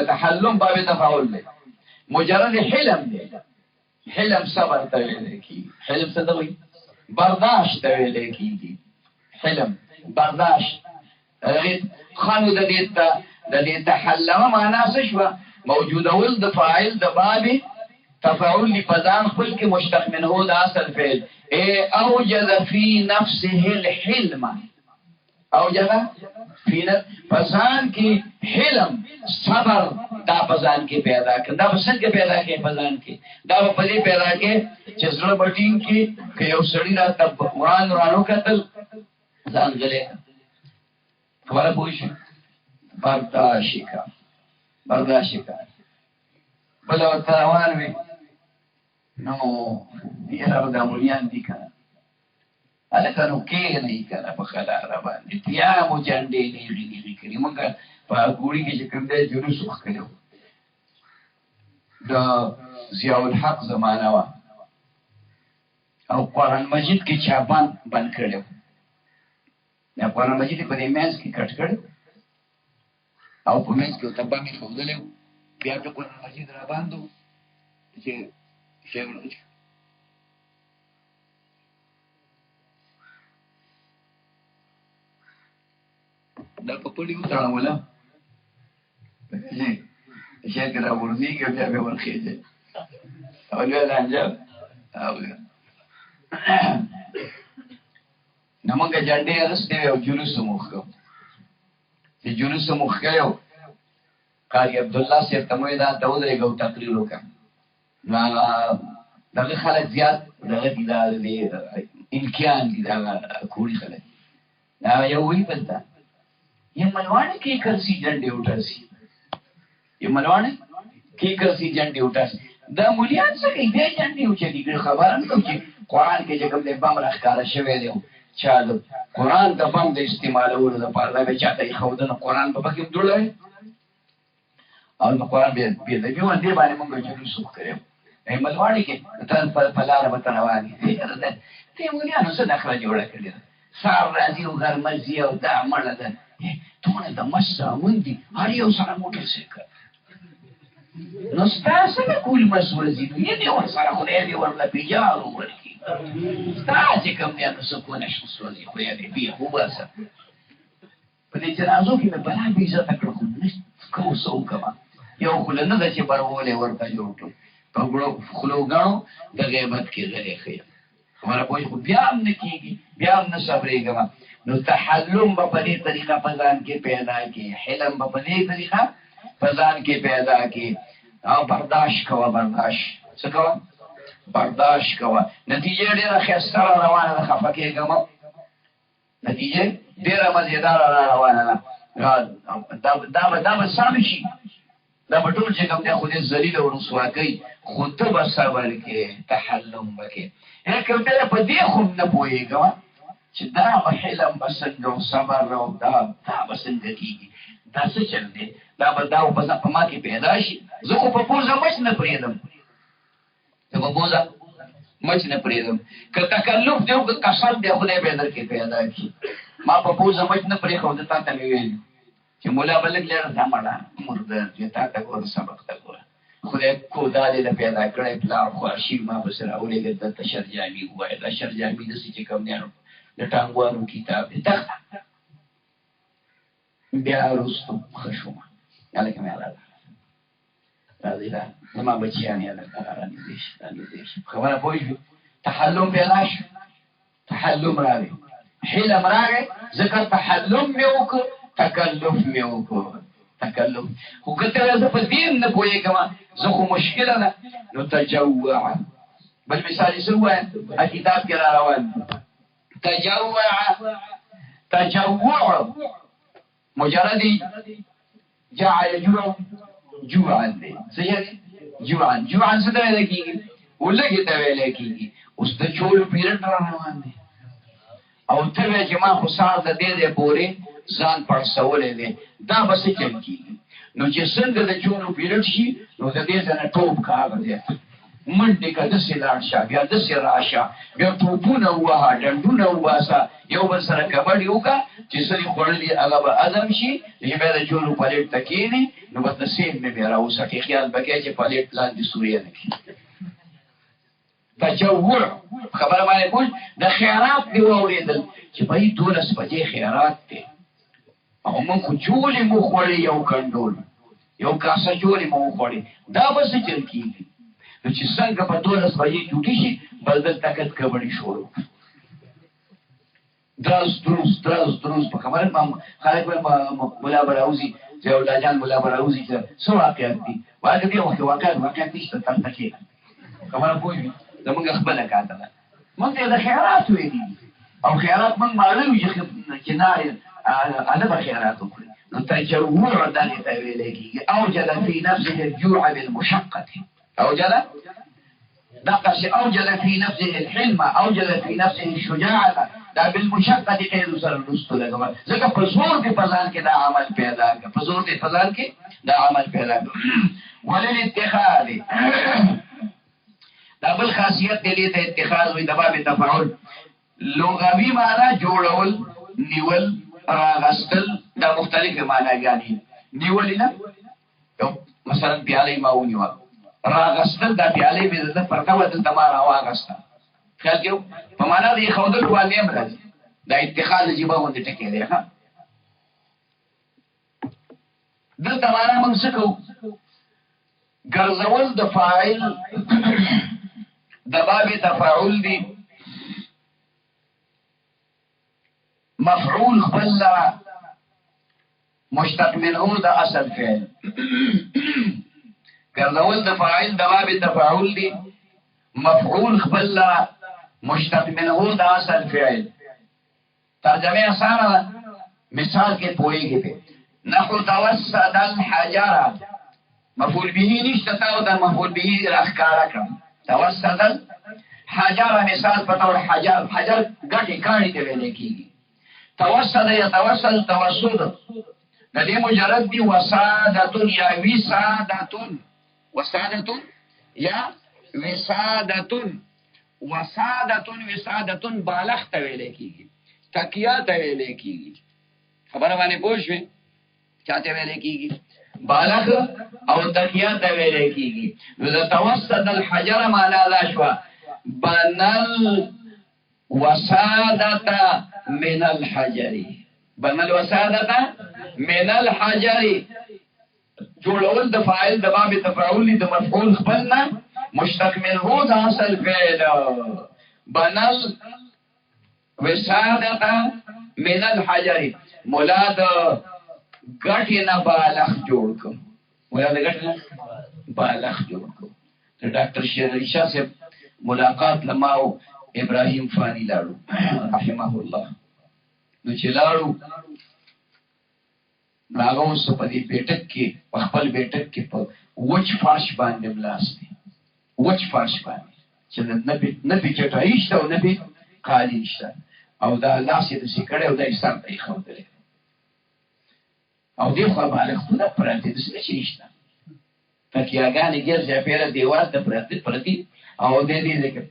تحلم باب تفاول لے مجرد حلم لے حلم صبر تویلے کی حلم سے دوئی برداشت تویلے کی حلم برداشت خانو دا دیتا حلم مانا سشوا موجود اول دا فاعل دا باب تفاول لی پزان خل کی مشتق من ہو دا اصل فعل اوجد فی نفسه الحلم اوجد فی پزان کی حلم صبر دا پزان کی پیدا کر دا پسند کی پیدا کی پزان کی دا پلی پیدا کی چزر بٹین کی کہ یو سڑی را تب قرآن رانو کتل زان گلے خبر پوش برداشی کا بلا تروان میں نو یرا دا مولیان دی کنه الکه نو کې نه کنه په خلاره باندې بیا مو جنډې نیغي کړي موږ په ګوړي کې چې کوم دی جلوس وکړو دا ضیاء الحق زمانه وا او قرآن مجید کې چاپان بند کړو دا قرآن مجید په دې مېز کې کټ کړو او په مېز کې تبا مې خوندلې بیا د قرآن مجید را باندې چې دا په پړي وتاړم ولا شیخ را ورځي کې بیا به ورخېږي او بیا لانجه او نو موږ جنډې رسته او جلوس موخو چې جلوس موخو قاری عبد الله سے تموي دا دودره غو تقریر وکړ دغه خلک زیات دغه دي امکان دي دا کوړي خلک دا یو وی پتا یم ملوانه کې کرسي جنډې وټاسي یم ملوانه کې کرسي جنډې وټاسي دا مولیان څه کوي دې جنډې وچې دي خبره نه کوي قرآن کې چې کوم دې بم راخاره شوی دی چا د قرآن د بم د استعمالولو لپاره به چاته یې ښودنه قرآن به پکې دوړی او نو قرآن بیا د بیوان دې باندې مونږ جلوس وکړو ملواړي کې تر په لاره به روانې دې مولیانو څه نخره جوړه کړې ده سار راځي او غرمزي او دا مړه ده تونه د مس سامون دي هر یو سره موټر سایکل نو ستاسو نه کول مسورځي نو یې ورسره خدای دې ورله پیجارو ورکړي ستاسو کوم بیا نو سکونه شو سوځي خو یې دې بیا وباسه په دې جنازو کې به بلا بې عزته کړو کو سو کما یو خله نه ده چې برولې ورته جوړ کړو په خلوګانو د غیبت کې غلې خیر خبره پوه خو بیا هم نه کېږي بیا هم نه صبرېږم نو تحلم به په دې طریقه په ځان کې پیدا کې حلم به په دې طریقه په ځان کې پیدا کې او برداشت کوه څه کوه برداشت کوه نتیجه ډېره ښایسته را روانه ده خفه کېږم نتیجه ډېره مزېداره را روانه ده دا به سم شي دا په ټول چې کوم دی خو دې ذلیل او رسوا کوي خو ته به صبر کې تحلم به کې کوم دی په دې خو نه پوهېږم چې دا به حلم به څنګه او صبر او دا به څنګه کېږي دا څه چل دی دا به دا په ما کې پیدا شي زه خو په پوزه مچ نه پرېږدم زه په پوزه مچ نه پرېږدم که تکلف دی او که قسم دی خدای به در کې پیدا کړي ما په پوزه مچ نه پرېښود تا ته مې ویل چې ملا به لږ لېړه دا مړه مرده چې تا ته ګوره سبق ته ګوره خدای کودا دې پېدا کړی پلار خواشي ما پسې راولېږه دلته شرجامي ووایه دا شرجامي داسې چې کوم دی د ټانګوانو کتاب دی تخته بیا وروستو ښه شومه هلکه مې راځه راځئ دا زما بچیان یې هلکه رانږدې شي رانږدې شي خبره پوه شوې تحلم پیدا شو تحلم راغی حلم راغی ځکه تحلم مې وکړ تکلف مې وکړ تکلف خو که ته زه په دین نه پوهېږم زه خو مشکله ده نو تجوع بل مثال یې څه ووایم کتاب کې را روان تجوع مجرد جعل جوع جوعا دی څه جوعا جوعا څه ته ویلی کېږي ولږې ته ویلی کېږي اوس د چولو پیرډ را روان دی او ته وایې چې ما خو سهار د دې دی پورې ځان پړسولی دی دا به څه چل کېږي نو چې څنګه د چولو پیرډ شي نو د دې ځای نه ټوپ که هغه دی منډې که داسې لاړ شه بیا داسې راشه بیا ټوپونه ووهه ډنډونه وباسه یو بل سره کبډې وکړه چې څه دې خوړلي هغه به هضم شي چې بیا د چولو پلیټ ته کښېنې نو بس د سیم مې بیا راوسټې خیال به کوې چې پلیټ لاندې سوریه نه کړي تجوع خبره باندې پوه د خیرات دې واورېدل چې بهی 12 بجې خیرات دی او موږ خو جولې مو خوړې یو کنډول یو کاسه جولې مو وخوړې دا به څه چل کېږي نو چې څنګه په 12 بجې ډوډۍ شي بل دلته کت کبډي شروع درز دروز په خبره خلک ملا به راوځي ضیاءالله جان ملا به راوځي چې څه واقعات دي واقع دي واقعات نشته تلته کښېنه خبره پوه شوې زمونږ خپله کاته ده مونږ ته د خیرات ویلي او خیرات مونږ معلوم چې نارې هغه به خیرات وکړي نو تجوع دغې ته ویلی کېږي اوجد فی نفسه الجوع بالمشقة اوجد دقس اوجد في نفسه الحلم اوجد في نفسه الشجاعة دا بالمشقة قید سره لستو لګول ځکه په زور کې پزان کې دا عمل پیدا کړ په زور کې پزان کې دا عمل پیدا کړ وللاتخاذ دا بل خاصیت دی ته اتخاذ وي د باب تفاعل لغوي معنی جوړول نیول راغستل دا مختلفه معناګانې نیول نه مثلا پیاله ما ونیو راغستل دا پیاله به د پرتاوه د تمار واغسته خیال کېو په معنا دی خودل والي هم راځي دا اتخاذ جيبه باندې ټکی دی ها دلته معنا موږ څه کوو ګرځول د فاعل د باب تفاعل دی مفعول خپل مشتق منه د اصل فعل ګرځول د فاعل د باب تفاعل دی مفعول خپل مشتق منه د اصل فعل ترجمه آسان مثال کې پوهیږي په نحو توسد الحجر مفعول به نشته تا او د مفعول به راخکارا کړم توسد الحجر مثال په تور حجر ګټي کاڼي ته ویل کېږي توسد یا توسل توسد د دې مجرد دی وسادتون یا وسادتون وسادتون یا وسادتون بالغ ته ویل کېږي تکیه ته ویل کېږي خبره باندې پوه شوې چاته ویل کېږي بالغ او تکیه ته ویل کېږي نو د توسد الحجر معنا دا شوه بنل وسادت من الحجر بنل وسادت من الحجر جوړول د فاعل د باب تفاعل د مفعول خپلنا مشتق منه د اصل فعل بنل وسادت من الحجر مولاد غټي نه بالغ جوړ کوم مولاد غټي نه بالغ جوړ کوم د ډاکټر شیر شاه صاحب ملاقات لماو ابراهيم فانی لاړو رحمه الله نو چې لاړو هغه اوس په دې بیٹک کې په خپل بیٹک کې په وچ فرش باندې ملاس دی، وچ فرش باندې چې نه پې چټایي شته او نه پې قالین شته، او دا لاس یې داسې کړی او دا یې سر ته ایښودلی او دې خوا بالښتونه پراته داسې نه چې نشته، تکیهګانې ګرځي چاپېره دیوال ته پرتې او دې ځای کې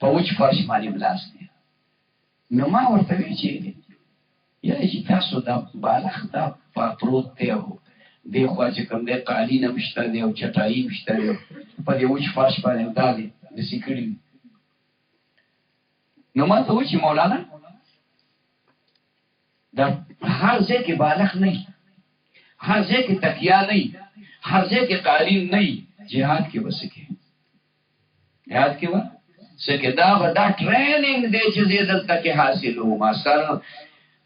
په وچ فرش باندې ملاس دی. نو ما ورته ویل چې یعنې چې تاسو دا بالښت دا پروت دی او دې خوا چې کوم دی قالین هم شته دی او چټایي هم شته دی په دې وچ فرش باندې دا دی داسې کړي وي. نو ما ته وویل چې مولانا دا هر ځای کې بالښت نه وي، هر ځای کې تکیه نه وي، هر ځای کې قالین نه وي، جهاد کې به څه کې جهاد کې به څه کې دا ټریننګ دی چې زه دلته کې حاصلوم. سر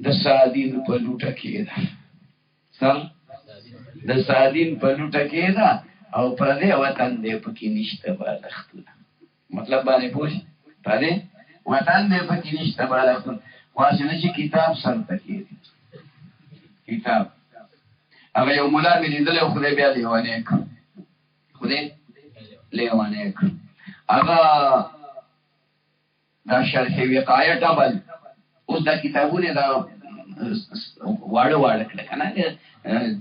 د سعدین په لوټه کې ده، سر د سعدین په لوټه کې ده او پردی وطن دی پکې نشته بالښتونه، مطلب باندې پوه شي، پردی وطن دی پکې نشته بالښتونه. واسې نه چې کتاب سر ته کېږي، کتاب هغه یو ملا مې لیدلی او خدای بیا لیونی کړ، خدای لیونی کړ. هغه دا شرح وقایه ډبل اوس دا کتابونه دا واړه واړه کړه که نه،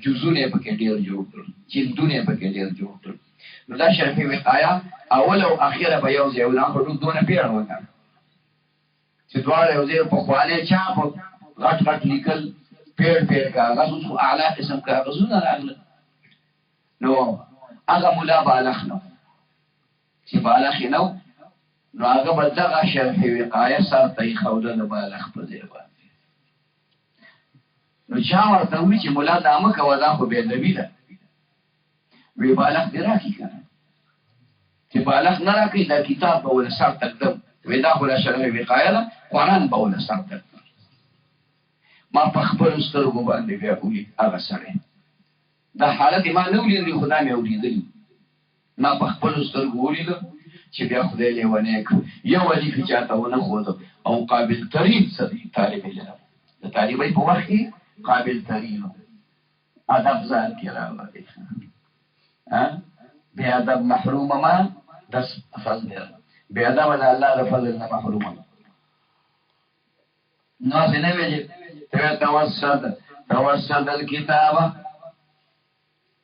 جزونه یې پکې ډېر جوړ کړل، جلدونه یې پکې ډېر جوړ کړل. نو دا شرح وقایه اول او اخره به یو ځای و، دا خو ټول دونه پیړ وکړه چې دواړه یو ځای پخوانی چاپ غټ غټ لیکل پیړ پیړ کاغذ، اوس خو اعلی قسم کاغذونه راغله. نو هغه ملا بالغ نه چې بالغ یې نه و، نو هغه به دغه شرح وقایه سر ته ایښوده د بالغ په ځای باندې. نو چا ورته ووایي چې ملا دا مه کوه دا خو بېادبي ده. وی بالغ دې راکړي که نه، چې بالغ نه راکړي دا کتاب به ونه سر ته ږدم، وی دا خو دا شرح وقایه ده قرآن به ونه سر ته ږدم. ما په خپلو سترګو باندې بیا ولید هغه سړی، دا حالت ما نه ولیدلی خو دا مې اورېدلي، ما په خپلو سترګو ولیده چې بیا خدای لیونی کړ. یو الیف یې چاته ونه ښوده او قابل ترین طالب علم د طالبۍ په وخت کې قابل ترین ادب ځان کې راغلی، بې ادب محرومه ما د فضل، بې ادبه د الله د فضل نه محرومه. نو هسې نه ویلې توسد الکتابه،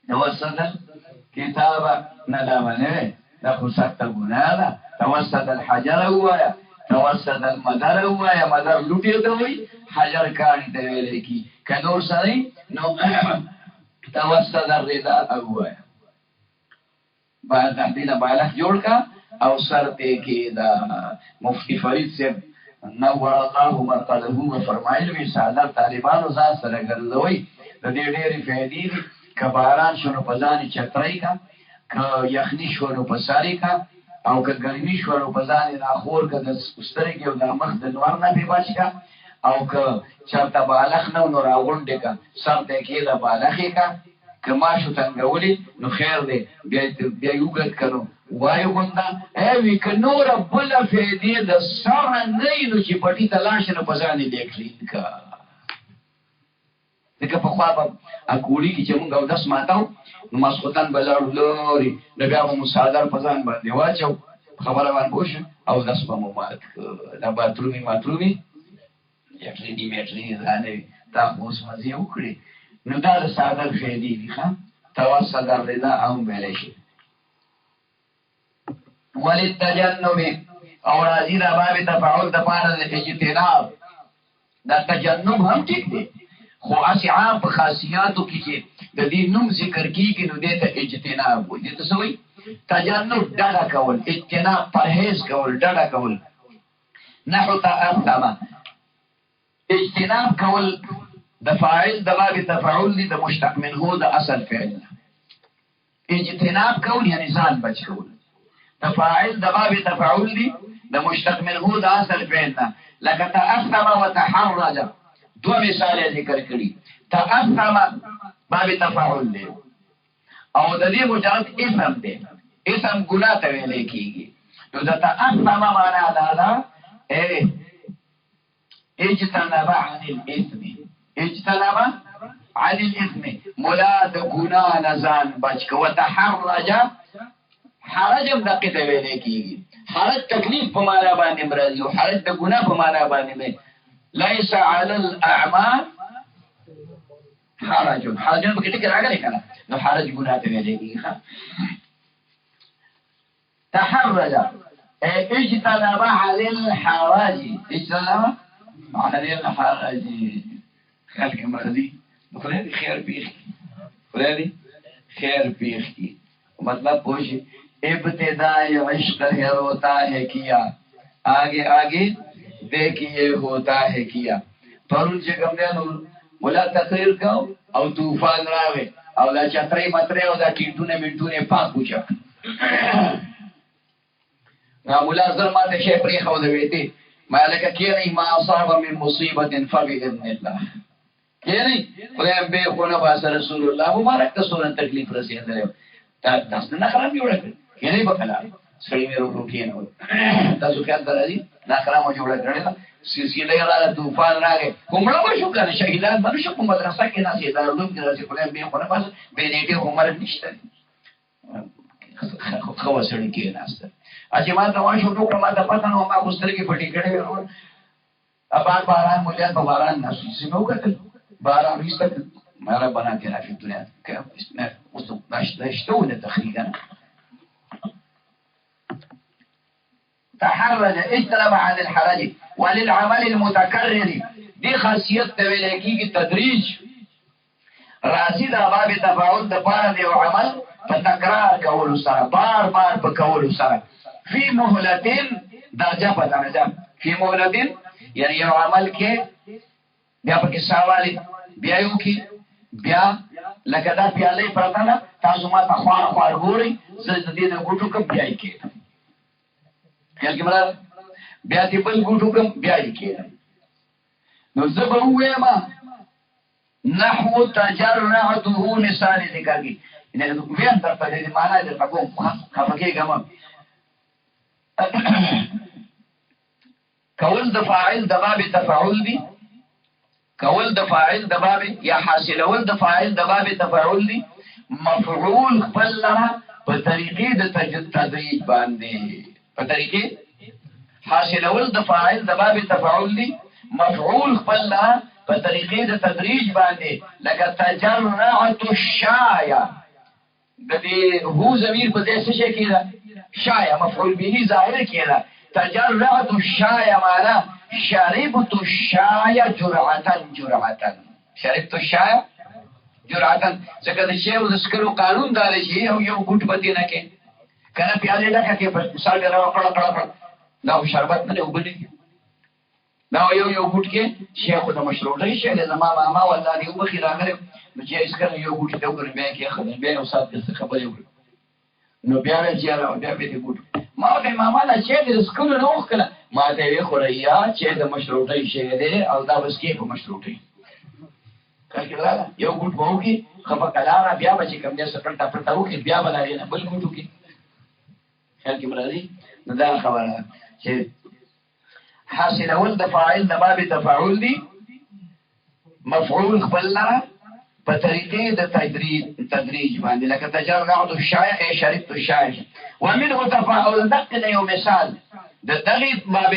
توسد الکتابه نه دا به نه وی، دا خو سخته ګناه ده. توسد الحجر ووایه، توسد المدر ووایه، مدر لوټې ته وایي، حجر کاڼي ته ویلی کي، که نور سړی نو توسد الردا ووایه. دې نه بالښت جوړ کا او سر ته کې دا مفتي فرید صاحب نور الله مرقده و فرمایل وی ساده طالبانو ځان سره ګرځوي، د دې ډېرې فایدې دي. که باران شو نو په ځان یې چترۍ کا، که یخني شو نو په ساري کا، او که ګرمي شو نو په ځان یې راخور که د سترګې او د مخ د نور نه پې بچ کا، او که چېرته بالښت نه نو راغونډې کا، سر ته یې کښېږده بالښت یې کا. که ماشو تنګولي نو خیر دی، بیا یې اوږد که نو وایې غونده وي، که نوره بله فایدې د سره نه وي نو چې پټي ته لاړ شي نو په ځان یې لیکلین که. ځکه پخوا به اکوړي کې چې مونږ اودس ماتاو نو ماسخوتن به لاړو لرې، نو بیا به مو څادر په ځان باندې واچو، خبره باندې پوه شو، اودس به مو مات دا باترومي ماترومي یټریني میټریني ځانې وي، تا خو اوس مزې وکړې. نو دا د څادر فایدې دي ښه، توسد الردا هم ویلی شي. وللتجنب او راځي د باب تفاعل دپاره د اجتناب. دا تجنب هم ټیک دی، خو هسې عام په خاصیاتو کې چې د دې نوم ذکر کېږي نو دې ته اجتناب وایي. دې ته څه وایي؟ تجنب ډډه کول، اجتناب پرهیز کول، ډډه کول. نحو تأثم، اجتناب کول د فاعل د باب تفاعل دی، د مشتق منه د اصل فعل. اجتناب کول یعنی ځان بچ کول، د فاعل د باب تفاعل دی، د مشتق منه د اصل فعل نه. لکه تأثم وتحرج، دو مثال ذکر کړي. تأثم باب تفاعل دی او د دې مجرد اسم دی، اسم ګناه ته ویلی کېږي. نو د تأثم معنا دا ده اجتنب عن الاثم، اجتنب عن الاثم مولاد گنا نزان بچ کو وتحرج حرجم دقه ته ویل کیږي حرج تکلیف په معنا باندې مرضی او حرج د گناه په معنا باندې ليس على الاعمال حرج په کې ټکی راغلی کنه نو حرج گناه ته ویل کیږي تحرج اجتنب عن الحرج اجتنب عن الحرج خلق مرضی خدای خیر پیخ خدای خیر پیخ کی मतलब पूछ इब्तिदाई इश्क है होता है किया आगे आगे देखिए होता है किया परुन जे गमने बोला तकरीर को और तूफान रावे और ला चतरे मतरे और दा कीटूने मिंटूने पाक पूछा ना मुलाजर माते शेख री खो देती मालक किनी ما اصاب من مصيبه فباذن الله किनी खुदा बे कोना बास रसूल الله मुबारक का सोना तकलीफ रसीदले تاسو نه خراب جوړ کړ کله به کلا سړی مې ورو کېنو تاسو خیال درځي نه خراب جوړ کړل سلسله را طوفان راغی کومړه به شو کنه شهیدان باندې شو په مدرسه کې نه سي دارالعلوم کې راځي خپل به خو نه پاس به نیټه عمر نشته خو سړی کې نهسته اځه ما ته وایو ټوکه ما ته پته نو ما کوستر کې پټی کړې ورو ابان باران مولیا په باران نشي سمو کتل باران رښتیا ما ربنا اتنا في الدنيا اسمه اشتونا تخريجا تحرج اجتنب عن الحرج وللعمل المتكرر دي خاصيت تولیکی کی تدریج راضی دا باب تفاعل د پاره دی عمل په تکرار کول سره بار بار په کول سره فی مهلتين درجه په درجه فی مهلتين یعنی یو عمل کې بیا په کې ساوالی بیا یو کې بیا لکه دا پیاله پرته نه تاسو ما ته خوار خوار ګوري زه د دې نه ګوټو کوم بیا یې کې خیال کې مراد بیا دې بل ګوټو کوم بیا یې کې نو زه به وایم نحو تجرعته مثال ذکر کی نه وین تر په دې معنا دې کوم خفقه ګم کول د فاعل د باب تفاعل دی کول د فاعل د باب یا حاصلول د فاعل د باب تفاعل دی مفعول خپل لره په طریقې د تدریج باندې په طریقې حاصلول د فاعل د باب تفاعل دی مفعول خپل لره په طریقې د تدریج باندې لکه تجرعت الشایا د دې هو ضمیر په دې څه شي کېده شایا مفعول به ظاهر کېده تجرعت الشایا معنا شربت الشاي جرعة شربت الشاي جرعة څنګه د شی او د سکرو قانون دا دی چې یو ګوټ پتی نه کې کنه پیاله لکه کې په مثال درو کړه دا شربت نه وبلی دا یو ګوټ کې شیخ د مشروطه شی د زما ماما ولادي او بخیر راغره چې اسکر یو ګوټ ته وګورم بیا کې خبر بیا او صاحب څه خبرې وکړه نو بیا راځي را بیا به دې ګوټ ما ته ماما لا چې د سکول نه وکړه ما ته وی خوریا چې د مشروطه شی دی او دا بس کې په مشروطه کله یو ګوټ وو کې خپل کلاره بیا به کوم دې سپړتا پړتا وو کې بیا بلای نه بل ګوټو کې خیر کې مرادي نو دا خبره چې حاصل اول د فاعل د باب تفاعل دی مفعول خپل لره په طریقې د تدریج باندې لکه تجرعت الشاي اي شربت الشاي ومنه تفاعل دقه یو مثال د دغه باب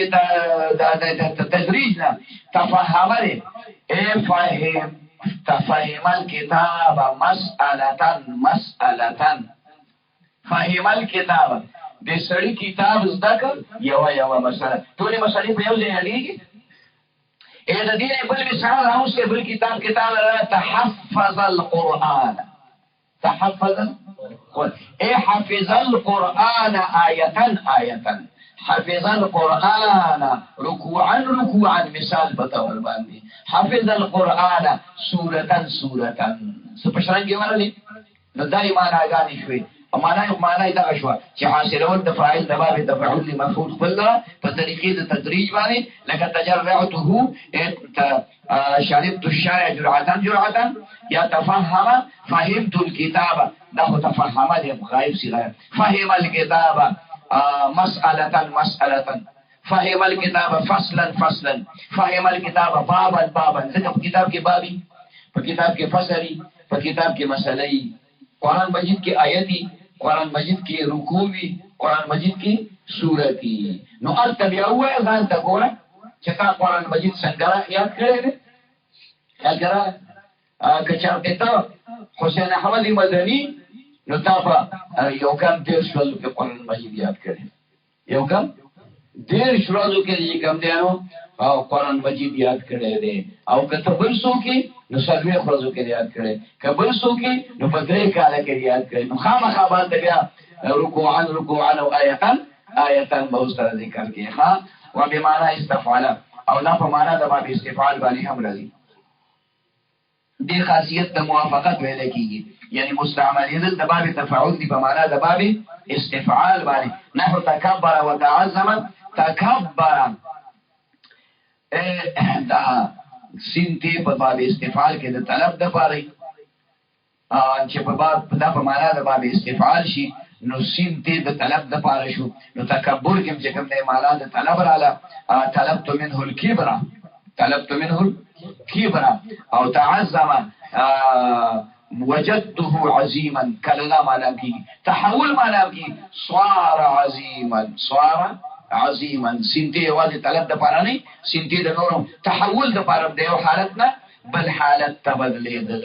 د تدریج نه تفهم اي فهم تفهم الكتاب مسألة فهم الكتاب د سړي کتاب زده کړ یو مسله ټول مسلې په یو ځای لګي اې د دې بل مثال راوځي بل کتاب تحفظ القرآن حفظ القرآن آية حفظ القرآن ركوعا مثال بطور باندې حفظ القرآن سورة سپشرنګي ورلې نو دای معنا غانې شوي معنا دا شو چې حاصلول د فاعل د باب تفاعل مفعول خپل په طریقې د تدریج باندې لکه تجرعته شربت الشاي جرعة یا تفهم فهمت الكتاب دا تفهم د غائب صيغه فهم الكتاب مسألة فهم الكتاب فصلا فهم الكتاب بابا ځکه کتاب کې بابي په کتاب کې فصلی، په کتاب کې مسلې، قرآن مجید کې آیتی، قرآن مجید کې رکوعی، قرآن مجید کې سورتی. نو التبیا وای ځان ته ګوره چې تا قرآن مجید څنګه یاد کړی دی. خیال کړه که چېرته ته حسین احمد مدني نو تا په یو کم 10 ورځو کې قرآن مجید یاد کړی، یو کم 10 ورځو کې چې کوم دی نو او قرآن مجید یاد کړی دی. او که ته بل څوک نو 40 ورځو کې یاد کړی، که بل څوک نو په 3 کاله کې یاد کړی. نو خامخا باندې بیا رکوعا او آیتا به سره ذکر کې ها و به معنا استفعال او لا په معنا د باب استفعال باندې هم راځي. دې خاصیت د موافقت ویل کېږي، یعنی مستعملین د باب تفاعل دی په معنا د باب استفعال باندې. نحو تکبر وتعظم، تکبر دا سینتی په باب استفعال کې د طلب د پاره چې په باب دا په معنا د باب استفعال شي نو سینتی د طلب د پاره شو. نو تکبر کې چې کوم د معنا د طلب رااله طلبت منه الكبر، طلبت منه الكبر. او تعظم وجدته عظيما کله معنا کی تحول معنا کی صار عظيما، صار عظيما. سینتی واځي طلب د پاره نه، سینتی د نورو تحول د پاره د یو حالت نه بل حالت تبدلیدل.